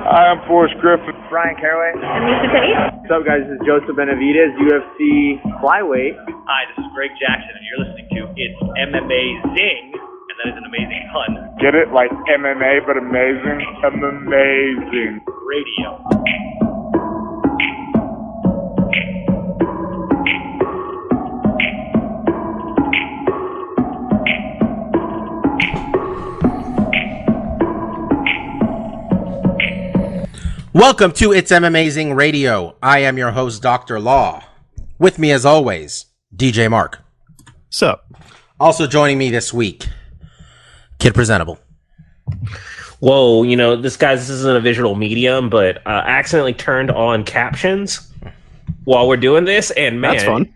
I'm Forrest Griffin. Brian Caraway. And Lisa Tate. What's up, guys? This is Joseph Benavidez, UFC flyweight. Hi, this is Greg Jackson, and you're listening to It's MMAzing, and that is an amazing pun. Get it? Like MMA, but amazing? MMAzing. Radio. Welcome to It's MMAzing Radio. I am your host, Dr. Law. With me, as always, DJ Mark. Sup? Also joining me this week, Kid Presentable. Whoa, you know, this isn't a visual medium, but I accidentally turned on captions while we're doing this, and man, that's fun.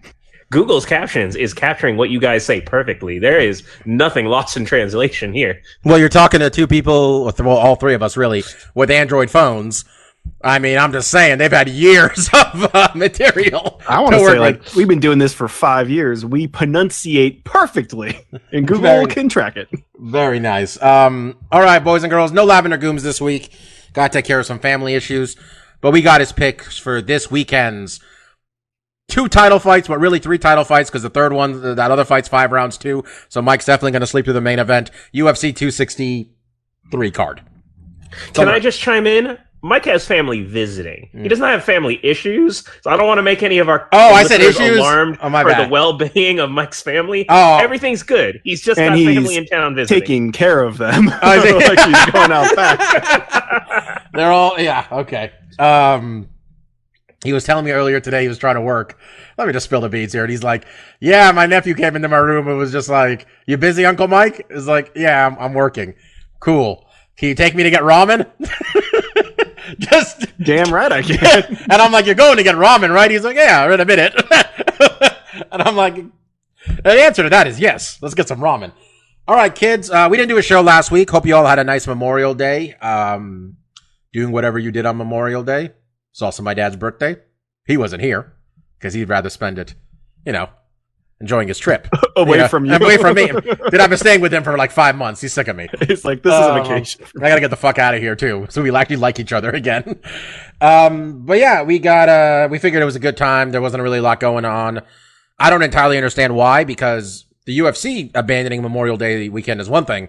Google's captions is capturing what you guys say perfectly. There is nothing lost in translation here. Well, you're talking to two people, well, all three of us really, with Android phones. I mean, I'm just saying, they've had years of material. I want to say, like, we've been doing this for 5 years. We pronunciate perfectly, and Google can track it. Very nice. All right, boys and girls, no Lavender Gooms this week. Got to take care of some family issues. But we got his picks for this weekend's 2 title fights, but really 3 title fights, because the third one, that other fight's 5 rounds too. So Mike's definitely going to sleep through the main event. UFC 263 card. Can I just chime in? Mike has family visiting. He does not have family issues, so I don't want to make any of our I said issues alarmed for bad. the well-being of Mike's family. Oh, everything's good. He's just got family in town visiting, taking care of them. Like he's going out back. They're all okay. He was telling me earlier today he was trying to work. Let me just spill the beans here. And he's like, "Yeah, my nephew came into my room and was just like, 'You busy, Uncle Mike?' It's like, 'Yeah, I'm working.' 'Cool. Can you take me to get ramen?' Just damn right I can. And I'm like, 'You're going to get ramen, right?' He's like, 'Yeah, in a minute.' And I'm like, the answer to that is yes. Let's get some ramen. All right, kids. We didn't do a show last week. Hope you all had a nice Memorial Day. Doing whatever you did on Memorial Day. It's also my dad's birthday. He wasn't here because he'd rather spend it, enjoying his trip. Away from you. Away from me. Dude, I've been staying with him for like 5 months. He's sick of me. It's like, this is a vacation. I gotta get the fuck out of here too. So we actually like each other again. But yeah, we figured it was a good time. There wasn't really a lot going on. I don't entirely understand why, because the UFC abandoning Memorial Day weekend is one thing.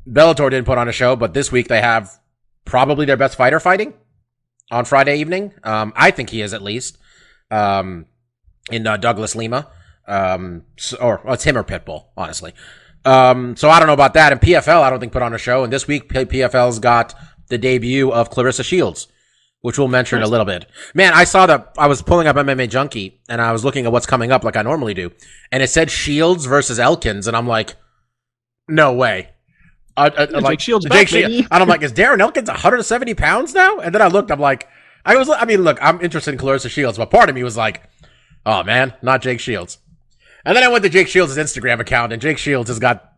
Bellator didn't put on a show, but this week they have probably their best fighter fighting on Friday evening. I think he is, at least. In Douglas Lima. Or it's him or Pitbull, honestly. So I don't know about that. And PFL, I don't think, put on a show. And this week, PFL's got the debut of Clarissa Shields, which we'll mention in a little bit. Man, I was pulling up MMA Junkie, and I was looking at what's coming up like I normally do. And it said Shields versus Elkins, and I'm like, no way. Jake Shields back, baby. And I'm like, is Darren Elkins 170 pounds now? And then I looked, I'm like, look, I'm interested in Clarissa Shields, but part of me was like, oh man, not Jake Shields. And then I went to Jake Shields' Instagram account, and Jake Shields has got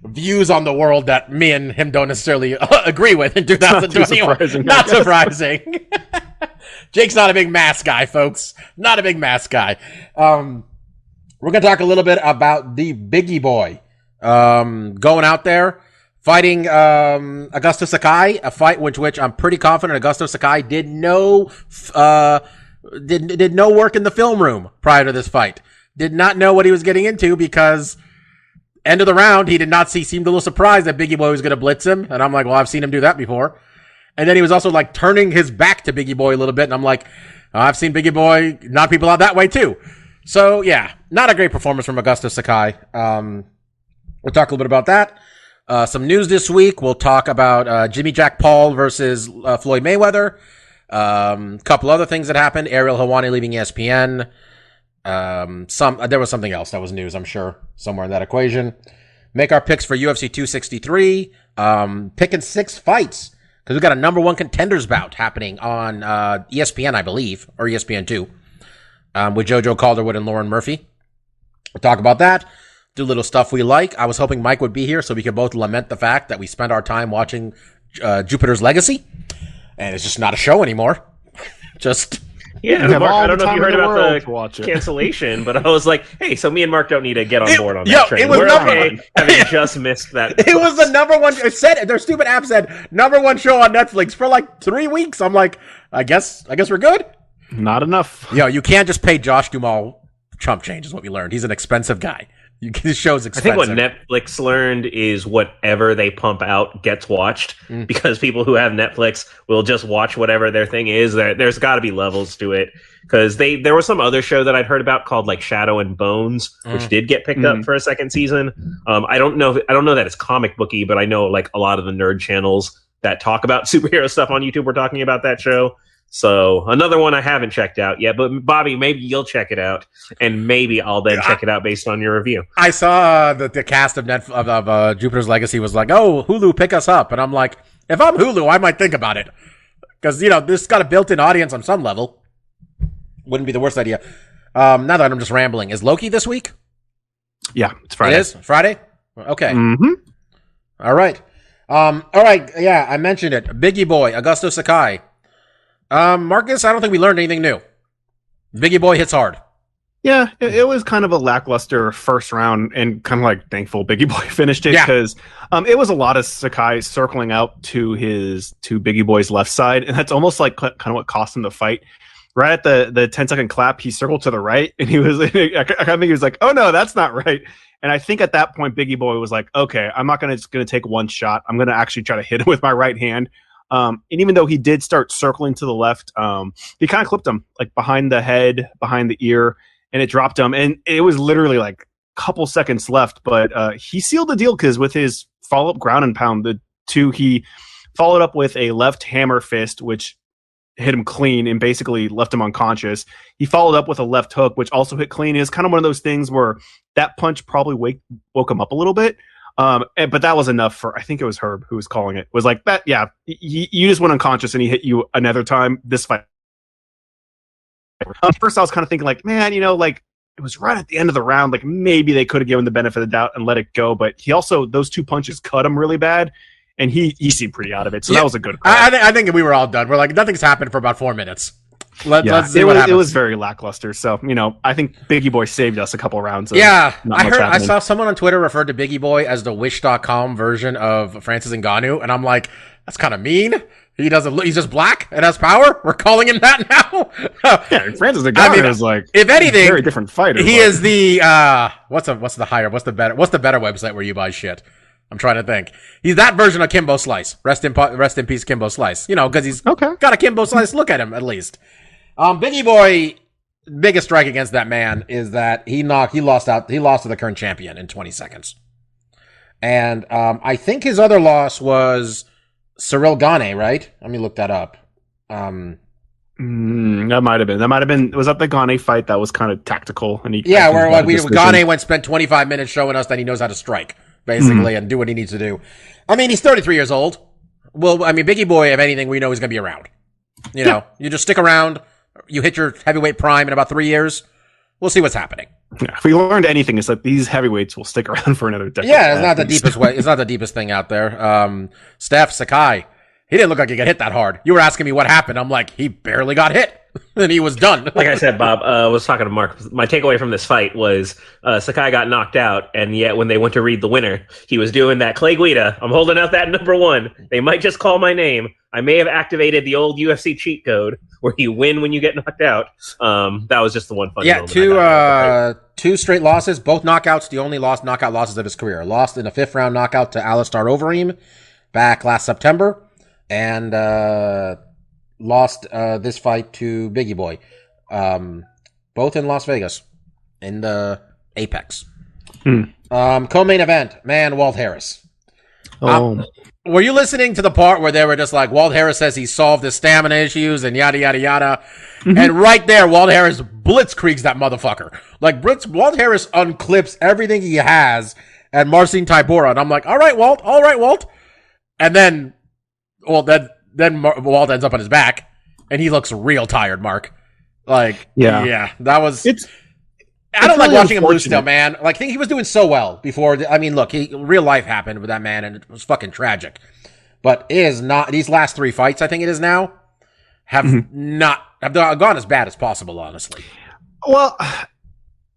views on the world that me and him don't necessarily agree with in 2021. Not surprising. Jake's not a big mass guy, folks. Not a big mass guy. We're going to talk a little bit about the Bigi Boy going out there, fighting Augusto Sakai, a fight which I'm pretty confident Augusto Sakai did no work in the film room prior to this fight. Did not know what he was getting into, because end of the round, he seemed a little surprised that Bigi Boy was going to blitz him. And I'm like, well, I've seen him do that before. And then he was also like turning his back to Bigi Boy a little bit. And I'm like, I've seen Bigi Boy knock people out that way too. So yeah, not a great performance from Augusto Sakai. We'll talk a little bit about that. Some news this week. We'll talk about Jimmy Jack Paul versus Floyd Mayweather. Couple other things that happened. Ariel Helwani leaving ESPN. There was something else that was news, I'm sure, somewhere in that equation. Make our picks for UFC 263. Picking 6 fights, because we got a number 1 contenders bout happening on ESPN, I believe, or ESPN 2, with JoJo Calderwood and Lauren Murphy. We'll talk about that. Do little stuff we like. I was hoping Mike would be here so we could both lament the fact that we spent our time watching Jupiter's Legacy, and it's just not a show anymore. Yeah, have Mark, all I don't the know if you time heard in the about world to the watch it. cancellation, but I was like, hey, so me and Mark don't need to get on board on Yo, that train. it was We're number okay one. having just missed that. It was the number one. It said their stupid app said #1 show on Netflix for like 3 weeks. I'm like, I guess we're good. Not enough. Yo, you can't just pay Josh Duhamel chump change. Is what we learned. He's an expensive guy. His show's I expensive. think what Netflix learned is whatever they pump out gets watched because people who have Netflix will just watch whatever their thing is. There's got to be levels to it because there was some other show that I'd heard about called like Shadow and Bones, which did get picked up for a second season. I don't know that it's comic booky, but I know like a lot of the nerd channels that talk about superhero stuff on YouTube were talking about that show. So another one I haven't checked out yet, but Bobby, maybe you'll check it out, and maybe I'll then check it out based on your review. I saw the cast of Jupiter's Legacy was like, "Oh, Hulu, pick us up," and I'm like, if I'm Hulu, I might think about it because this got a built-in audience on some level. Wouldn't be the worst idea. Now that I'm just rambling, is Loki this week? Yeah, it's Friday. It is Friday. Okay. Mm-hmm. All right. All right. Yeah, I mentioned it. Bigi Boy, Augusto Sakai. Marcus, I don't think we learned anything new. Bigi Boy hits hard. Yeah, it was kind of a lackluster first round, and kind of like thankful Bigi Boy finished it because it was a lot of Sakai circling out to Bigi Boy's left side, and that's almost like kind of what cost him the fight. Right at the 10-second clap, he circled to the right, and he was I think he was like, "Oh no, that's not right." And I think at that point, Bigi Boy was like, "Okay, I'm not just gonna take one shot. I'm gonna actually try to hit him with my right hand." And even though he did start circling to the left, he kind of clipped him like behind the head, behind the ear, and it dropped him. And it was literally like a couple seconds left, but he sealed the deal because with his follow-up ground and pound, he followed up with a left hammer fist, which hit him clean and basically left him unconscious. He followed up with a left hook, which also hit clean. It was kind of one of those things where that punch probably woke him up a little bit. But that was enough for, I think it was Herb who was calling it, was like that. Yeah, you just went unconscious and he hit you another time. This fight. First, I was kind of thinking like, man, like it was right at the end of the round. Like maybe they could have given the benefit of the doubt and let it go. But he also, those two punches cut him really bad. And he seemed pretty out of it. So that was a good call. I think we were all done. We're like, nothing's happened for about 4 minutes. Let's see what happens. It was very lackluster. So, I think Bigi Boy saved us a couple rounds. I saw someone on Twitter referred to Bigi Boy as the Wish.com version of Francis Ngannou. And I'm like, that's kind of mean. He's just black and has power. We're calling him that now. Yeah, Francis Ngannou is like, if anything, a very different fighter. He is the what's the better website where you buy shit? I'm trying to think. He's that version of Kimbo Slice. Rest in peace, Kimbo Slice. Because he's got a Kimbo Slice look at him at least. Bigi Boy, biggest strike against that man is that he lost to the current champion in 20 seconds. And I think his other loss was Cyril Gane, right? Let me look that up. That might have been. Was that the Gane fight that was kind of tactical? And Gane spent 25 minutes showing us that he knows how to strike, basically, and do what he needs to do. I mean, he's 33 years old. Well, I mean, Bigi Boy, if anything, we know he's going to be around. You just stick around. You hit your heavyweight prime in about 3 years. We'll see what's happening. Yeah, if we learned anything, it's that these heavyweights will stick around for another decade. Yeah, it's not the deepest way. It's not the deepest thing out there. Steph Sakai, he didn't look like he got hit that hard. You were asking me what happened. I'm like, he barely got hit, and he was done. Like I said, Bob, I was talking to Mark. My takeaway from this fight was Sakai got knocked out, and yet when they went to read the winner, he was doing that Clay Guida. I'm holding out that #1. They might just call my name. I may have activated the old UFC cheat code where you win when you get knocked out. That was just the one funny moment. Two straight losses, both knockouts, the only knockout losses of his career. Lost in a 5th round knockout to Alistair Overeem back last September, and lost this fight to Bigi Boy. Both in Las Vegas, in the Apex. Co-main event, Walt Harris. Were you listening to the part where they were just like, Walt Harris says he solved his stamina issues and yada, yada, yada? And right there, Walt Harris blitzkriegs that motherfucker. Like, Walt Harris unclips everything he has at Marcin Tybura. And I'm like, all right, Walt. And then Walt ends up on his back, and he looks real tired, Mark. Like, yeah, that was... I don't like watching him lose still, man. Like, I think he was doing so well before. I mean, look, real life happened with that man, and it was fucking tragic. But these last 3 fights, I think it is now, have gone as bad as possible, honestly. Well,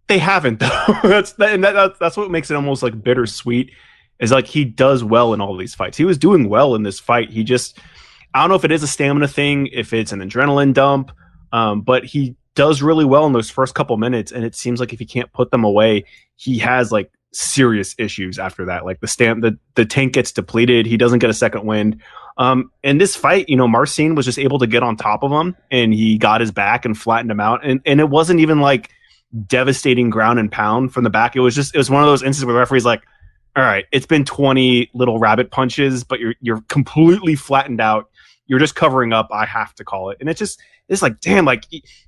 they haven't though. That's what makes it almost like bittersweet. Is like he does well in all of these fights. He was doing well in this fight. He just, I don't know if it is a stamina thing, if it's an adrenaline dump, but he does really well in those first couple minutes. And it seems like if he can't put them away, he has like serious issues after that. Like the tank gets depleted. He doesn't get a second wind. In this fight, Marcin was just able to get on top of him, and he got his back and flattened him out. And it wasn't even like devastating ground and pound from the back. It was one of those instances where the referee's like, all right, it's been 20 little rabbit punches, but you're completely flattened out. You're just covering up. I have to call it. And it's like, damn, like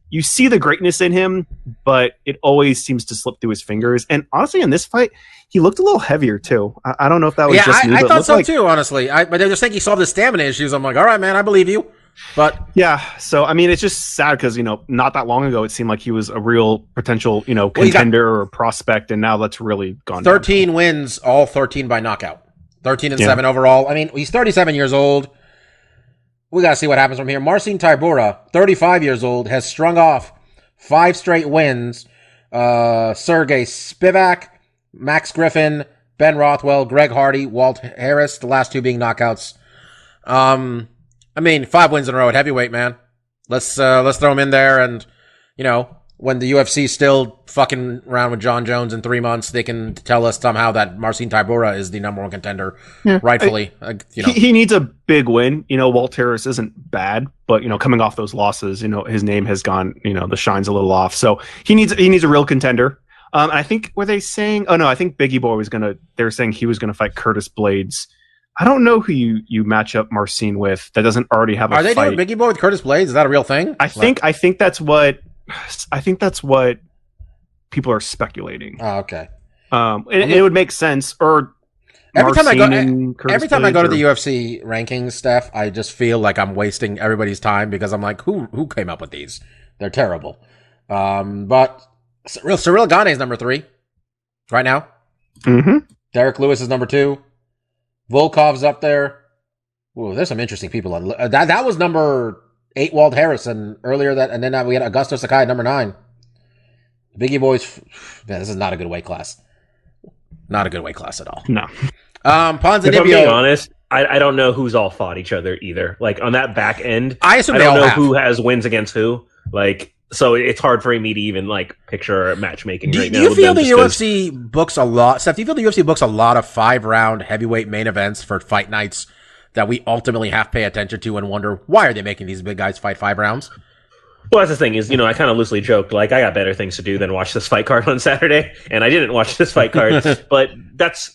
you see the greatness in him, but it always seems to slip through his fingers. And honestly, in this fight, he looked a little heavier too. I don't know if that was just me. I thought so too, honestly. But they're just saying he solved his stamina issues. I'm like, all right, man, I believe you. But yeah, so I mean, it's just sad because not that long ago it seemed like he was a real potential contender or prospect, and now that's really gone. 13 down. wins, all 13 by knockout. 13-7 overall. I mean, he's 37 years old. We got to see what happens from here. Marcin Tybura, 35 years old, has strung off 5 straight wins. Sergey Spivak, Max Griffin, Ben Rothwell, Greg Hardy, Walt Harris, the last 2 being knockouts. I mean, 5 wins in a row at heavyweight, man. Let's throw him in there, and when the UFC's still fucking around with John Jones in 3 months, they can tell us somehow that Marcin Tybura is the number 1 contender, rightfully. He needs a big win. Walt Harris isn't bad, but coming off those losses, his name has gone. The shine's a little off, so he needs a real contender. I think were they saying? Oh no, I think Bigi Boy was gonna. They were saying he was gonna fight Curtis Blades. I don't know who you match up Marcin with that doesn't already have a fight. Are they doing Bigi Boy with Curtis Blades? Is that a real thing? I think that's what people are speculating. Oh, okay. It would make sense. Or every time I go to the the UFC rankings, Steph, I just feel like I'm wasting everybody's time because I'm like, who came up with these? They're terrible. But Cyril Gane is number 3 right now. Mm-hmm. Derek Lewis is number 2. Volkov's up there. Ooh, there's some interesting people. That was number 8, Walt Harrison earlier. And then we had Augusto Sakai at number 9. The Bigi Boys. Man, this is not a good weight class. Not a good weight class at all. No. Ponzinibbio. If I'm being honest, I don't know who's all fought each other either. Like on that back end, I assume I they don't all know have. who has wins against who. Like, so it's hard for me to even like picture matchmaking right now. Do you feel the UFC books a lot, Seth? Do you feel the UFC books a lot of 5-round heavyweight main events for fight nights that we ultimately have to pay attention to and wonder why are they making these big guys fight 5 rounds? Well, that's the thing is, I kind of loosely joked, like, I got better things to do than watch this fight card on Saturday, and I didn't watch this fight card, but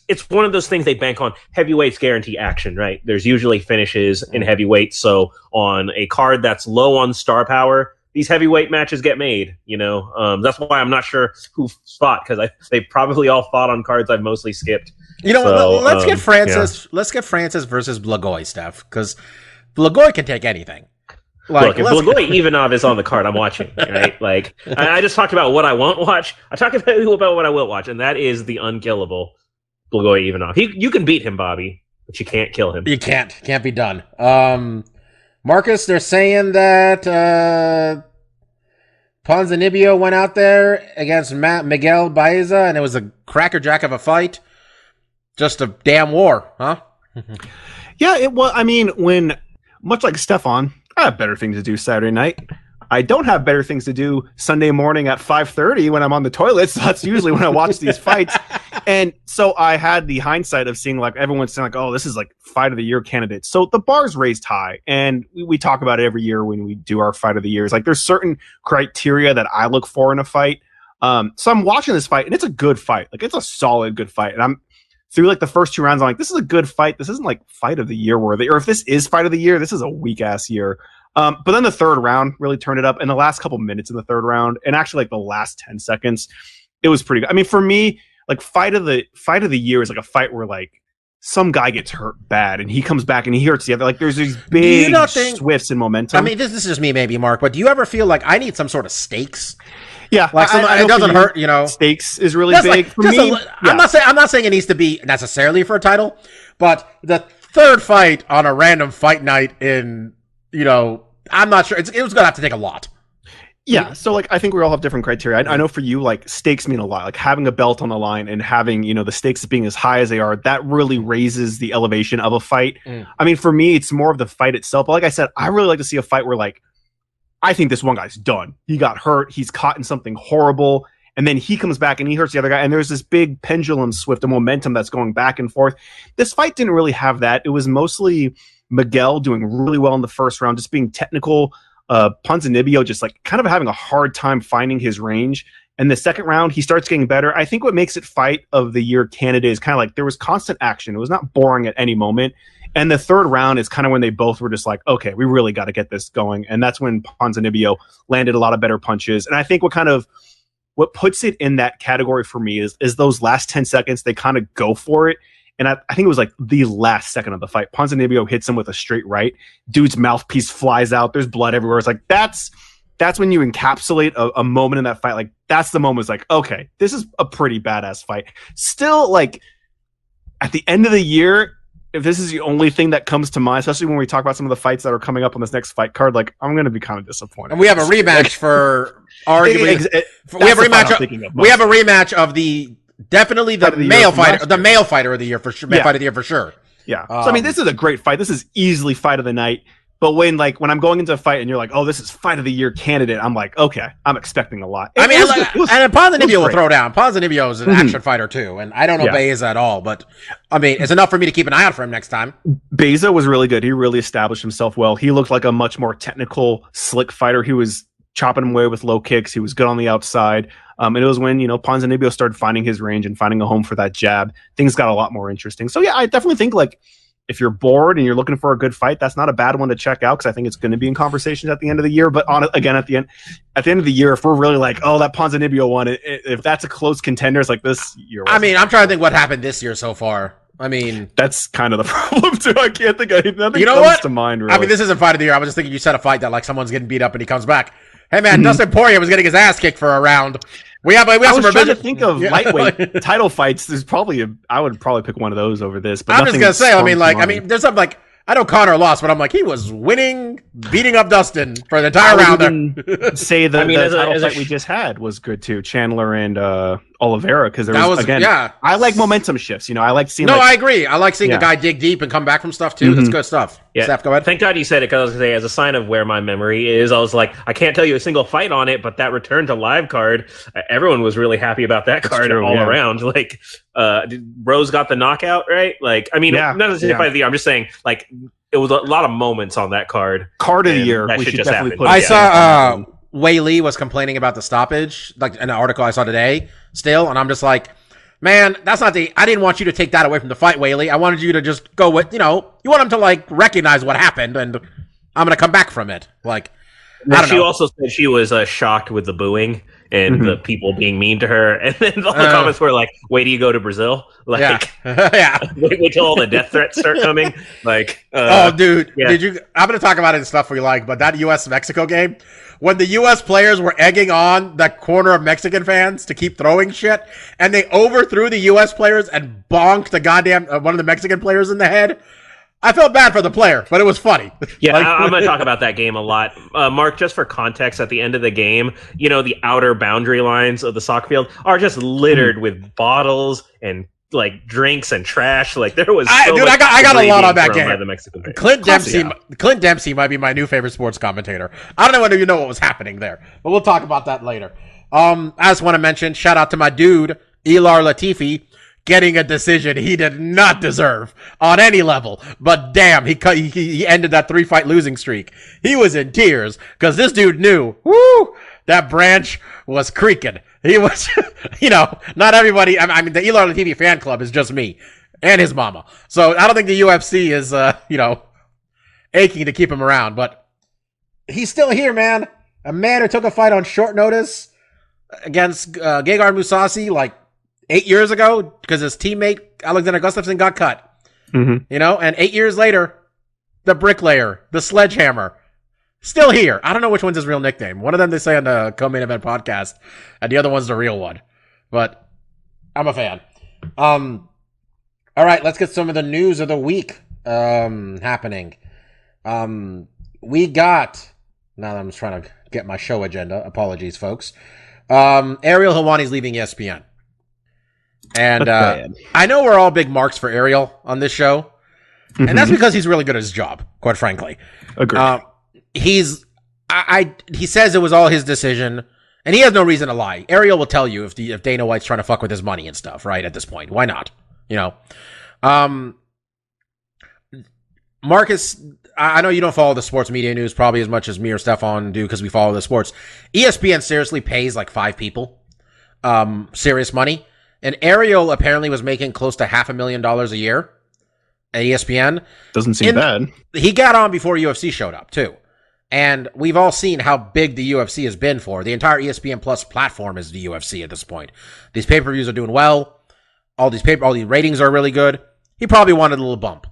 it's one of those things they bank on. Heavyweights guarantee action, right? There's usually finishes in heavyweights, so on a card that's low on star power, these heavyweight matches get made, That's why I'm not sure who fought, because they probably all fought on cards I've mostly skipped. Let's get Francis. Yeah. Let's get Francis versus Blagoy, Steph, because Blagoy can take anything. Look, if Blagoy Ivanov is on the card, I'm watching, right? Like, I just talked about what I won't watch. I talked about what I will watch, and that is the unkillable Blagoy Ivanov. You can beat him, Bobby, but you can't kill him. You can't. Can't be done. Marcus, they're saying that Ponzinibbio went out there against Miguel Baeza, and it was a crackerjack of a fight. Just a damn war, huh? Yeah, it was. I mean, much like Stefan, I have better things to do Saturday night. I don't have better things to do Sunday morning at 5:30 when I'm on the toilet. So that's usually when I watch these fights. And so I had the hindsight of seeing like everyone's saying like, oh, this is like fight of the year candidate. So the bar's raised high. And we talk about it every year when we do our fight of the years. Like there's certain criteria that I look for in a fight. So I'm watching this fight and it's a good fight. Like it's a solid good fight. And I'm through like the first 2 rounds, I'm like, this is a good fight. This isn't like fight of the year worthy. Or if this is fight of the year, this is a weak ass year. But then the third round really turned it up. And the last couple minutes in the third round, and actually like the last 10 seconds, it was pretty good. I mean, for me, like fight of the year is like a fight where like some guy gets hurt bad and he comes back and he hurts the other. Like there's these big swifts in momentum. I mean, this is just me, maybe, Mark, but do you ever feel like I need some sort of stakes? Yeah, like it doesn't hurt, Stakes is really big like, for me. I'm not saying it needs to be necessarily for a title, but the third fight on a random fight night in I'm not sure. It was going to have to take a lot. Yeah, so like I think we all have different criteria. I know for you, like stakes mean a lot. Like having a belt on the line and having the stakes being as high as they are, that really raises the elevation of a fight. I mean, for me, it's more of the fight itself. But like I said, I really like to see a fight where like I think this one guy's done. He got hurt. He's caught in something horrible, and then he comes back and he hurts the other guy. And there's this big pendulum swift of momentum that's going back and forth. This fight didn't really have that. It was mostly Miguel doing really well in the first round, just being technical. Ponzinibbio just like kind of having a hard time finding his range. And the second round, he starts getting better. I think what makes it fight of the year candidate is kind of like there was constant action. It was not boring at any moment. And the third round is kind of when they both were just like, okay, we really got to get this going. And that's when Ponzinibbio landed a lot of better punches. And I think what puts it in that category for me is those last 10 seconds, they kind of go for it. And I think it was like the last second of the fight. Ponzinibbio hits him with a straight right. Dude's mouthpiece flies out. There's blood everywhere. It's like, that's when you encapsulate a moment in that fight. Like, that's the moment. It's like, okay, this is a pretty badass fight. Still, like, at the end of the year, if this is the only thing that comes to mind, especially when we talk about some of the fights that are coming up on this next fight card, like, I'm going to be kind of disappointed. And we have a rematch for arguably. We have a rematch of the. Definitely the male fighter of the year for sure. Fight of the year for sure. Yeah. So I mean, this is a great fight. This is easily fight of the night. But when I'm going into a fight and you're like, oh, this is fight of the year candidate, I'm like, okay, I'm expecting a lot. And Ponzinibbio will throw down. Ponzinibbio is an action fighter too, and I don't know Baeza at all, but I mean, it's enough for me to keep an eye out for him next time. Baeza was really good. He really established himself well. He looked like a much more technical, slick fighter. He was chopping him away with low kicks. He was good on the outside. And it was when, Ponzinibbio started finding his range and finding a home for that jab. Things got a lot more interesting. So, yeah, I definitely think, like, if you're bored and you're looking for a good fight, that's not a bad one to check out because I think it's going to be in conversations at the end of the year. But at the end of the year, if we're really like, oh, that Ponzinibbio one, if that's a close contender, it's like this year. I mean, I'm trying to think what happened this year so far. I mean, that's kind of the problem too. I can't think of nothing comes to mind. Really. I mean, this isn't fight of the year. I was just thinking you said a fight that like someone's getting beat up and he comes back. Hey man, Dustin Poirier was getting his ass kicked for a round. I was trying to think of lightweight title fights. There's I would probably pick one of those over this. But I'm just gonna say, there's something like I know Connor lost, but I'm like he was winning, beating up Dustin for the entire round. Say the title fight we just had was good too, Chandler and Oliveira, because I like momentum shifts. I like seeing. I agree. I like seeing a guy dig deep and come back from stuff too. That's good stuff. Yeah. Steph, go ahead. Thank God you said it, because I was going to say, as a sign of where my memory is, I was like, I can't tell you a single fight on it, but that return to live card, everyone was really happy about that card around. Like, Rose got the knockout, right? Like, I mean, not necessarily fight of the year. I'm just saying, like, it was a lot of moments on that card. Card of the year. That should just happen. I saw Wei Lee was complaining about the stoppage, like in an article I saw today still, and I'm just like, man, that's not I didn't want you to take that away from the fight, Wei Lee. I wanted you to just go with, you want him to like recognize what happened, and I'm going to come back from it. Like, she also said she was shocked with the booing and the people being mean to her, and then all the comments were like, "Wait till you go to Brazil, like, wait till all the death threats start coming." Like, dude, did you? I'm gonna talk about it and stuff we like, but that U.S. Mexico game, when the U.S. players were egging on that corner of Mexican fans to keep throwing shit, and they overthrew the U.S. players and bonked the goddamn one of the Mexican players in the head. I felt bad for the player, but it was funny. Yeah, I'm going to talk about that game a lot. Mark, just for context, at the end of the game, the outer boundary lines of the soccer field are just littered with bottles and like drinks and trash. Like there was I got a lot on that game. By the Mexican Clint Dempsey might be my new favorite sports commentator. I don't know whether you know what was happening there, but we'll talk about that later. I just want to mention, shout out to my dude, Ilar Latifi, getting a decision he did not deserve on any level. But damn, he ended that 3-fight losing streak. He was in tears because this dude knew, that branch was creaking. He was, not everybody. I mean, the Ilar Latifi fan club is just me and his mama. So I don't think the UFC is, aching to keep him around. But he's still here, man. A man who took a fight on short notice against Gegard Mousasi, like, 8 years ago, because his teammate Alexander Gustafsson got cut. And 8 years later, the bricklayer, the sledgehammer, still here. I don't know which one's his real nickname. One of them they say on the Co-Main Event podcast, and the other one's the real one. But I'm a fan. All right, let's get some of the news of the week happening. We got Now that I'm just trying to get my show agenda. Apologies, folks. Ariel Helwani's leaving ESPN. And I know we're all big marks for Ariel on this show. Mm-hmm. And that's because he's really good at his job, quite frankly. Agreed. He says it was all his decision, and he has no reason to lie. Ariel will tell you if Dana White's trying to fuck with his money and stuff, right? At this point, why not? Marcus, I know you don't follow the sports media news probably as much as me or Stefan do because we follow the sports. ESPN seriously pays like 5 people serious money, and Ariel apparently was making close to $500,000 a year at ESPN. Doesn't seem bad. He got on before UFC showed up too. And we've all seen how big the UFC has been for. The entire ESPN Plus platform is the UFC at this point. These pay-per-views are doing well. All these ratings are really good. He probably wanted a little bump.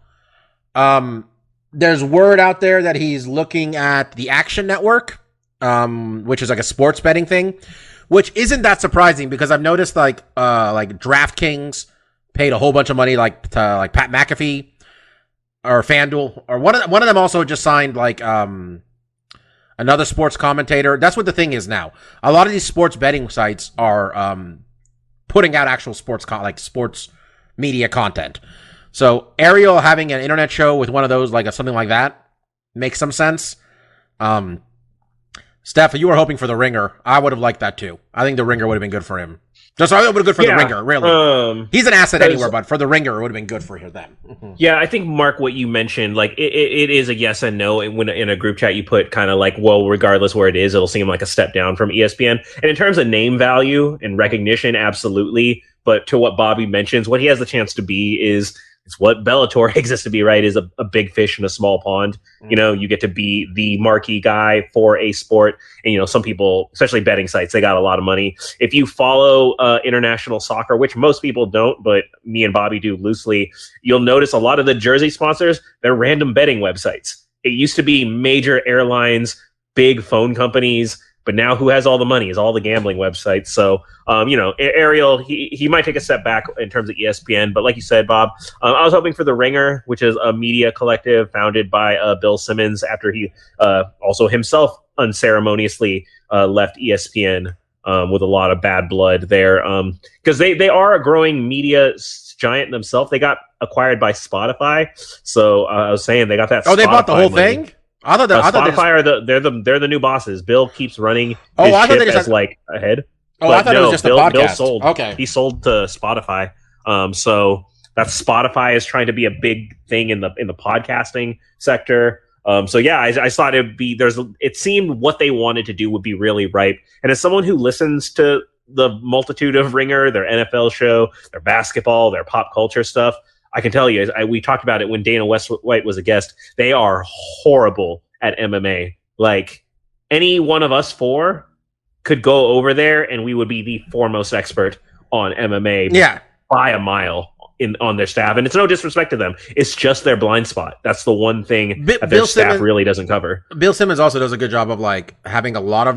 There's word out there that he's looking at the Action Network, which is like a sports betting thing, which isn't that surprising because I've noticed like DraftKings paid a whole bunch of money to Pat McAfee or FanDuel, or one of them also just signed another sports commentator. That's what the thing is now. A lot of these sports betting sites are putting out actual sports media content. So Ariel having an internet show with one of those, something like that, makes some sense. Steph, you were hoping for the Ringer. I would have liked that too. I think the Ringer would have been good for him. Just it would have been good for the Ringer, really. He's an asset anywhere, but for the Ringer, it would have been good for them. Yeah, I think, Mark, what you mentioned, it is a yes and no. And when in a group chat, you put kind of regardless where it is, it'll seem like a step down from ESPN. And in terms of name value and recognition, absolutely. But to what Bobby mentions, what he has the chance to be is it's what Bellator exists to be, right? Is a big fish in a small pond. You get to be the marquee guy for a sport. And, some people, especially betting sites, they got a lot of money. If you follow international soccer, which most people don't, but me and Bobby do loosely, you'll notice a lot of the jersey sponsors, they're random betting websites. It used to be major airlines, big phone companies, but now who has all the money is all the gambling websites. So, Ariel, he might take a step back in terms of ESPN. But like you said, Bob, I was hoping for the Ringer, which is a media collective founded by Bill Simmons after he also himself unceremoniously left ESPN with a lot of bad blood there. Because they are a growing media giant themselves. They got acquired by Spotify. So I was saying they got that. Oh, they bought the whole thing? I thought Spotify they're the new bosses. Bill keeps running his ship as ahead. Oh, I thought it was just Bill, a podcast. Bill sold. Okay, he sold to Spotify. So that's Spotify is trying to be a big thing in the podcasting sector. So yeah, I thought it'd be it seemed what they wanted to do would be really ripe. And as someone who listens to the multitude of Ringer, their NFL show, their basketball, their pop culture stuff, I can tell you, we talked about it when Dana White was a guest. They are horrible at MMA. Any one of us four could go over there, and we would be the foremost expert on MMA by a mile on their staff. And it's no disrespect to them. It's just their blind spot. That's the one thing that their staff really doesn't cover. Bill Simmons also does a good job of having a lot of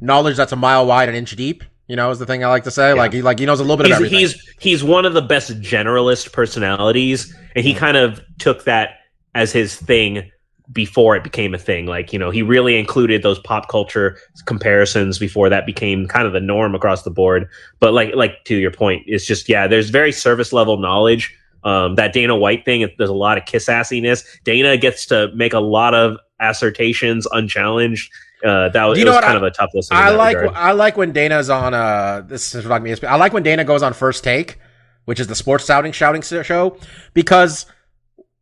knowledge that's a mile wide and inch deep. Is the thing I like to say. Yeah. He knows a little bit of everything. He's one of the best generalist personalities, and he kind of took that as his thing before it became a thing. He really included those pop culture comparisons before that became kind of the norm across the board. But like to your point, it's just there's very service level knowledge. That Dana White thing, there's a lot of kiss assiness. Dana gets to make a lot of assertions unchallenged. That was kind of a tough listen. I like when Dana's on this is like me. I like when Dana goes on First Take, which is the sports shouting show, because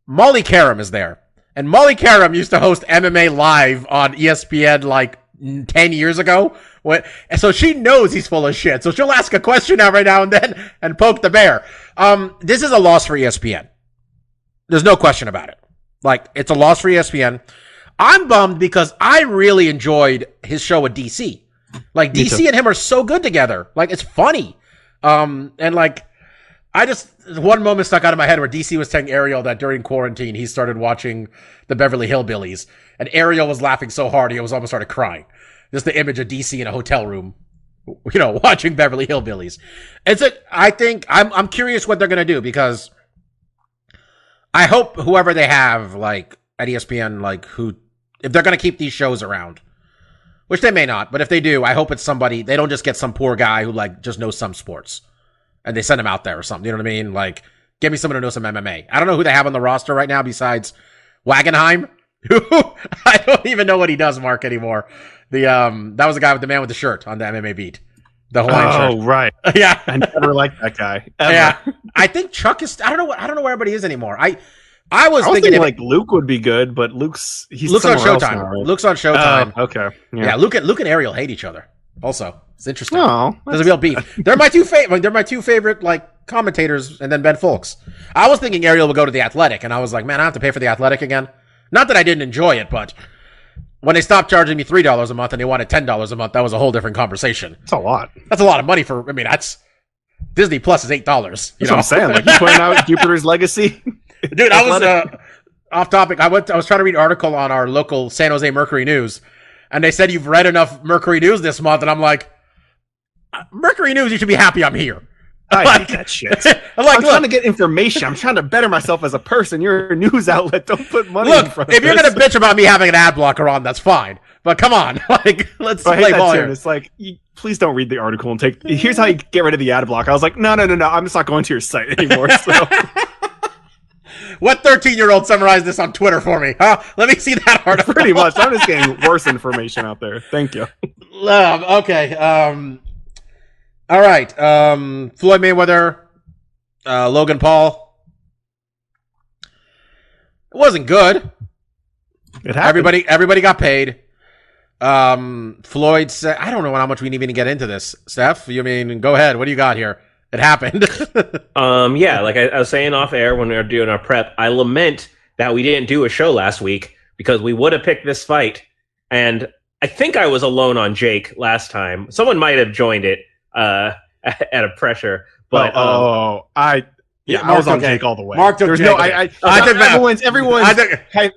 Molly Karam is there, and Molly Karam used to host MMA Live on ESPN 10 years ago. And so she knows he's full of shit. So she'll ask a question every now and then and poke the bear. This is a loss for ESPN. There's no question about it. It's a loss for ESPN. I'm bummed because I really enjoyed his show with DC. DC and him are so good together. It's funny. One moment stuck out of my head where DC was telling Ariel that during quarantine he started watching the Beverly Hillbillies, and Ariel was laughing so hard he almost started crying. Just the image of DC in a hotel room, watching Beverly Hillbillies. I'm curious what they're gonna do, because I hope whoever they have at ESPN who If they're going to keep these shows around, which they may not, but if they do, I hope it's somebody, they don't just get some poor guy who like just knows some sports and they send him out there or something. You know what I mean? Like, give me someone who knows some MMA. I don't know who they have on the roster right now besides Wagenheim. I don't even know what he does, Mark, anymore. That was the guy with the man with the shirt on the MMA beat. The Hawaiian shirt. Oh, right. Yeah. I never liked that guy. Ever. Yeah. I think Chuck is, I don't know where everybody is anymore. I was thinking like Luke would be good, but Luke's on Showtime. Now, right? Luke's on Showtime. Oh, okay. Yeah, Luke and Ariel hate each other. Also, it's interesting. Oh, there's a real beef. They're my two favorite like commentators, and then Ben Folks. I was thinking Ariel would go to the Athletic, and I was like, man, I have to pay for the Athletic again. Not that I didn't enjoy it, but when they stopped charging me $3 a month and they wanted $10 a month, that was a whole different conversation. That's a lot. That's a lot of money for. I mean, that's Disney Plus is $8. That's what I'm saying. Like you pointing out Jupiter's Legacy. Dude, I was off topic. I was trying to read an article on our local San Jose Mercury News, and they said you've read enough Mercury News this month, and I'm like, Mercury News, you should be happy I'm here. I hate that shit. I'm trying to get information. I'm trying to better myself as a person. You're a news outlet. Don't put money in front of if you're gonna bitch about me having an ad blocker on, that's fine. But come on, like let's play ball here. It's like, please don't read the article and take. Here's how you get rid of the ad block. I was like, no. I'm just not going to your site anymore. So. What 13-year-old summarized this on Twitter for me? Huh? Let me see that article. Pretty much. I'm just getting worse information out there. Thank you. Okay. All right. Floyd Mayweather, Logan Paul. It wasn't good. It happened. Everybody got paid. Floyd said, I don't know how much we even get into this. Steph, you mean, go ahead. What do you got here? It happened. Yeah, like I was saying off air when we were doing our prep, I lament that we didn't do a show last week because we would have picked this fight. And I think I was alone on Jake last time. Someone might have joined it at a pressure. But I was on Jake all the way. Mark took Jake. Everyone's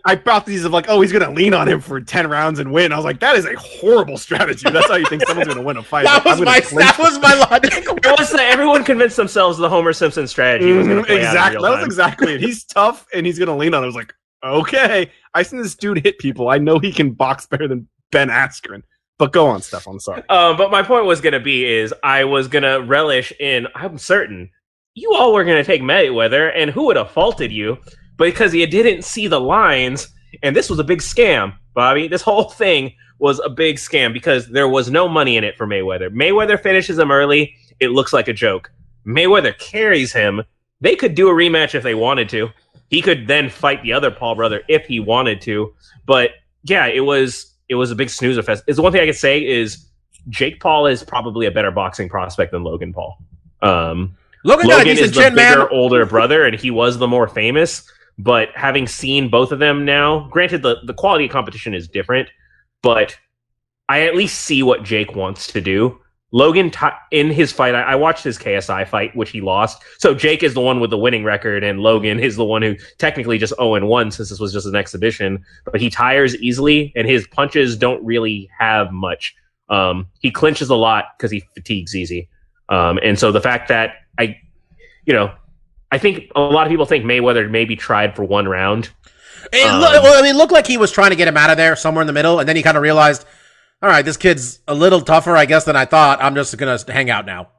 hypotheses of like, oh, he's going to lean on him for 10 rounds and win. I was like, that is a horrible strategy. That's how you think someone's going to win a fight. That was my logic. It was everyone convinced themselves the Homer Simpson strategy was going to play out in real time. That was exactly it. He's tough and he's going to lean on it. I was like, okay, I seen this dude hit people. I know he can box better than Ben Askren. But go on, Steph. I'm sorry. But my point was going to be is I was going to relish in, I'm certain, you all were going to take Mayweather, and who would have faulted you? Because you didn't see the lines, and this was a big scam, Bobby. This whole thing was a big scam because there was no money in it for Mayweather. Mayweather finishes him early. It looks like a joke. Mayweather carries him. They could do a rematch if they wanted to. He could then fight the other Paul brother if he wanted to. But, yeah, it was a big snoozer fest. It's the one thing I could say is Jake Paul is probably a better boxing prospect than Logan Paul. Logan is the bigger, older brother, and he was the more famous. But having seen both of them now, granted, the quality of competition is different, but I at least see what Jake wants to do. Logan, in his fight, I watched his KSI fight, which he lost. So Jake is the one with the winning record, and Logan is the one who technically just 0-1 since this was just an exhibition. But he tires easily, and his punches don't really have much. He clinches a lot because he fatigues easy. And so the fact that I think a lot of people think Mayweather maybe tried for one round. It looked like he was trying to get him out of there somewhere in the middle, and then he kind of realized, all right, this kid's a little tougher, I guess, than I thought. I'm just going to hang out now.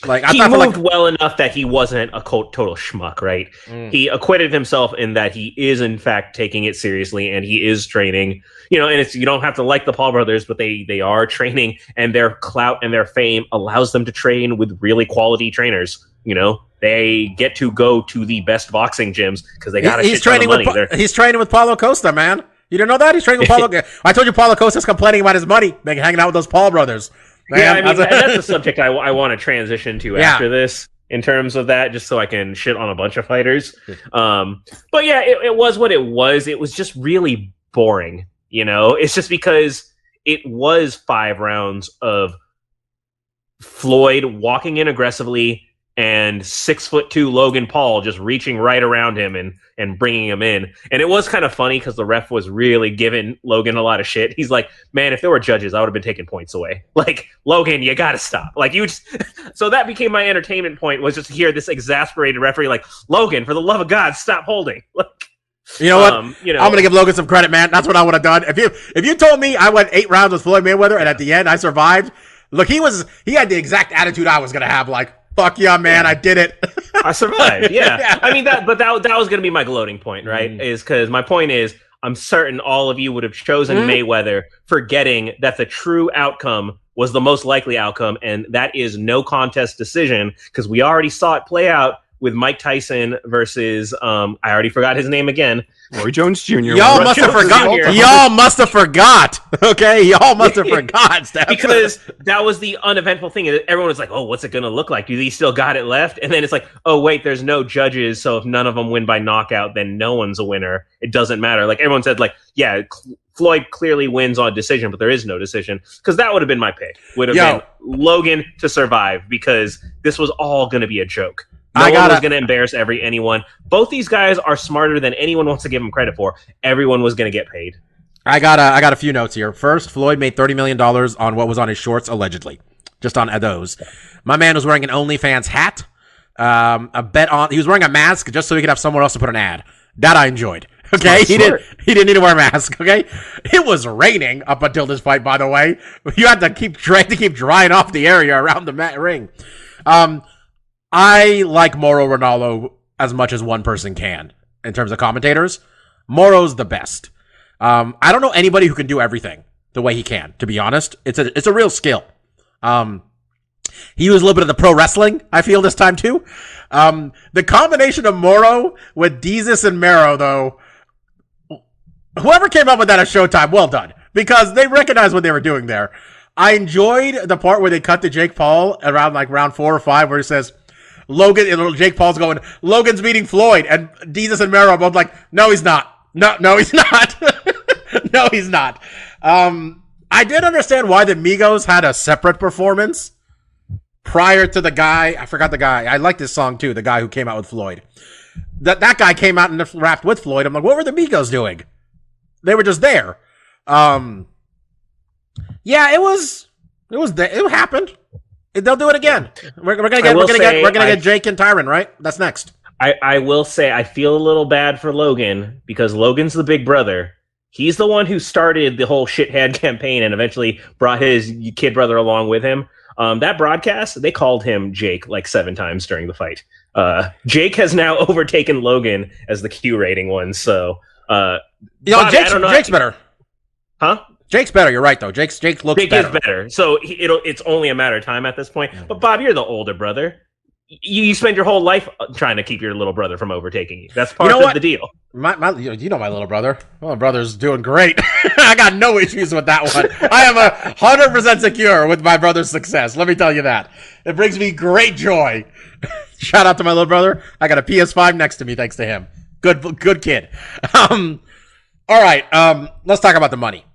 Like he moved well enough that he wasn't a total schmuck, right? He acquitted himself in that he is, in fact, taking it seriously, and he is training. And you don't have to like the Paul brothers, but they are training, and their clout and their fame allows them to train with really quality trainers. They get to go to the best boxing gyms because they got a shit ton of money. He's training with Paulo Costa, man. You didn't know that? He's training with Paulo. I told you Paulo Costa's complaining about his money, hanging out with those Paul brothers. Man, yeah, I mean, that's a subject I want to transition to after this in terms of that, just so I can shit on a bunch of fighters. But yeah, it was what it was. It was just really boring. It's just because it was 5 rounds of Floyd walking in aggressively and 6'2" Logan Paul just reaching right around him and bringing him in. And it was kind of funny because the ref was really giving Logan a lot of shit. He's like, man, if there were judges, I would have been taking points away. Like, Logan, you got to stop. Like, so that became my entertainment point, was just to hear this exasperated referee like, Logan, for the love of God, stop holding. Like, You know what? I'm gonna give Logan some credit, man. That's what I would have done. If you told me I went 8 rounds with Floyd Mayweather and at the end I survived, look, he had the exact attitude I was gonna have. Like, fuck yeah, man, I did it. I survived. Yeah. I mean that was gonna be my gloating point, right? Is because my point is, I'm certain all of you would have chosen Mayweather, forgetting that the true outcome was the most likely outcome, and that is no contest decision, because we already saw it play out with Mike Tyson versus I already forgot his name again. Roy Jones Jr. Y'all must have forgot. Y'all must have forgot. Okay, y'all must have forgot, Steph. Because that was the uneventful thing. Everyone was like, "Oh, what's it going to look like? Do they still got it left?" And then it's like, "Oh, wait, there's no judges, so if none of them win by knockout, then no one's a winner. It doesn't matter." Like everyone said, like, "Yeah, Floyd clearly wins on decision, but there is no decision." Because that would have been my pick. Would have been Logan to survive, because this was all going to be a joke. No one was going to embarrass anyone. Both these guys are smarter than anyone wants to give them credit for. Everyone was going to get paid. I got a few notes here. First, Floyd made $30 million on what was on his shorts, allegedly. Just on those. My man was wearing an OnlyFans hat. He was wearing a mask just so he could have somewhere else to put an ad. That I enjoyed. Okay, he didn't need to wear a mask. Okay, it was raining up until this fight. By the way, you had to keep drying off the area around the ring. I like Mauro Ronaldo as much as one person can in terms of commentators. Moro's the best. I don't know anybody who can do everything the way he can, to be honest. It's a real skill. He used a little bit of the pro wrestling, I feel, this time too. The combination of Mauro with Diaz and Mero, though, whoever came up with that at Showtime, well done. Because they recognized what they were doing there. I enjoyed the part where they cut to Jake Paul around like round 4 or 5 where he says, Jake Paul's going, Logan's beating Floyd, and Diaz and Mero are both like, no, he's not. No, he's not. No, he's not. I did understand why the Migos had a separate performance prior to the guy. I forgot the guy. I like this song too. The guy who came out with Floyd. That guy came out and rapped with Floyd. I'm like, what were the Migos doing? They were just there. Yeah, it happened. They'll do it again. We're gonna get Jake and Tyron, right? That's next. I will say I feel a little bad for Logan, because Logan's the big brother. He's the one who started the whole shithead campaign and eventually brought his kid brother along with him. That broadcast, they called him Jake like 7 times during the fight. Jake has now overtaken Logan as the Q rating one. So, Bobby, Jake's better. Huh? Jake's better. You're right, though. Jake looks better. Jake is better. So it's only a matter of time at this point. But Bob, you're the older brother. You spend your whole life trying to keep your little brother from overtaking you. That's part of the deal. My little brother. My brother's doing great. I got no issues with that one. I am 100% secure with my brother's success. Let me tell you that. It brings me great joy. Shout out to my little brother. I got a PS5 next to me thanks to him. Good kid. All right. Let's talk about the money.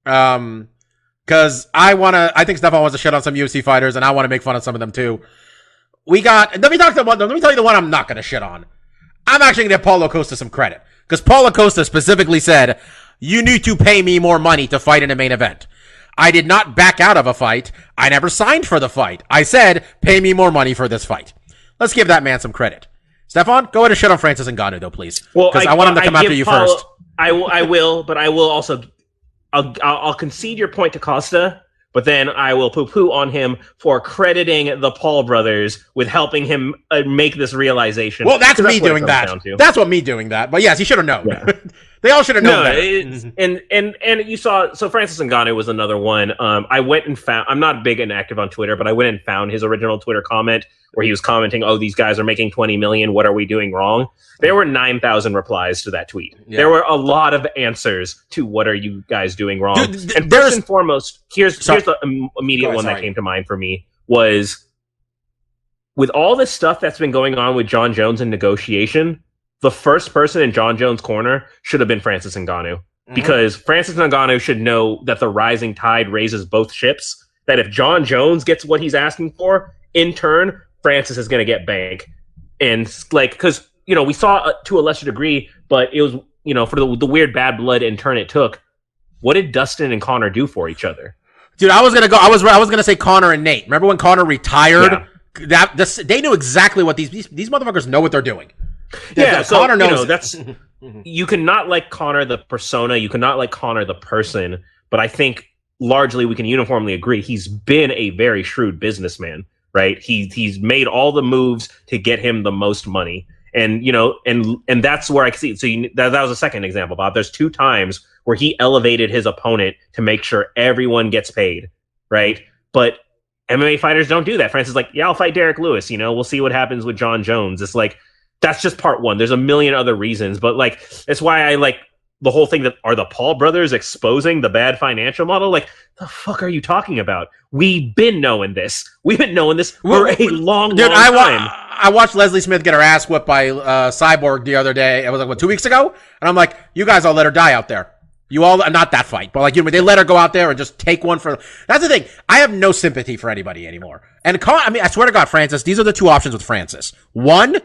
Cause I think Stefan wants to shit on some UFC fighters and I want to make fun of some of them too. Let me tell you the one I'm not going to shit on. I'm actually going to give Paulo Costa some credit. Because Paulo Costa specifically said, you need to pay me more money to fight in a main event. I did not back out of a fight. I never signed for the fight. I said, pay me more money for this fight. Let's give that man some credit. Stefan, go ahead and shit on Francis Ngannou, though, please. Because I want him to come after you first. I will, but I will also... I'll concede your point to Costa, but then I will poo-poo on him for crediting the Paul brothers with helping him make this realization. Well, that's me doing that. That's what me doing that. But yes, he should have known. Yeah. They all should have known that. And you saw, so Francis Ngannou was another one. I went and found, I'm not big and active on Twitter, but I went and found his original Twitter comment where he was commenting, oh, these guys are making 20 million. What are we doing wrong? There were 9,000 replies to that tweet. Yeah. There were a lot of answers to what are you guys doing wrong. Dude, and first and foremost, here's the immediate one that came to mind for me was, with all this stuff that's been going on with John Jones in negotiation, the first person in John Jones' corner should have been Francis Ngannou. Mm-hmm. Because Francis Ngannou should know that the rising tide raises both ships. That if John Jones gets what he's asking for, in turn, Francis is going to get bank. And like, because, you know, we saw to a lesser degree, but it was, you know, for the weird bad blood in turn it took. What did Dustin and Conor do for each other? Dude, I was gonna say Conor and Nate. Remember when Conor retired? Yeah. They knew exactly what these motherfuckers know what they're doing. Yeah, so Conor knows that's you cannot like Conor the persona, you cannot like Conor the person, but I think largely we can uniformly agree he's been a very shrewd businessman, right? He's made all the moves to get him the most money, and and that's where I can see. So that was a second example, Bob. There's 2 times where he elevated his opponent to make sure everyone gets paid, right? But MMA fighters don't do that. Francis is like, yeah, I'll fight Derek Lewis. We'll see what happens with John Jones. It's like, that's just part one. There's a million other reasons, but like, that's why I like the whole thing that are the Paul brothers exposing the bad financial model. Like, the fuck are you talking about? We've been knowing this. We've been knowing this for a long time. I watched Leslie Smith get her ass whipped by Cyborg the other day. It was like, 2 weeks ago? And I'm like, you guys all let her die out there. You all, not that fight, but like, they let her go out there and just take one for, that's the thing. I have no sympathy for anybody anymore. And I swear to God, Francis, these are the 2 options with Francis. 1,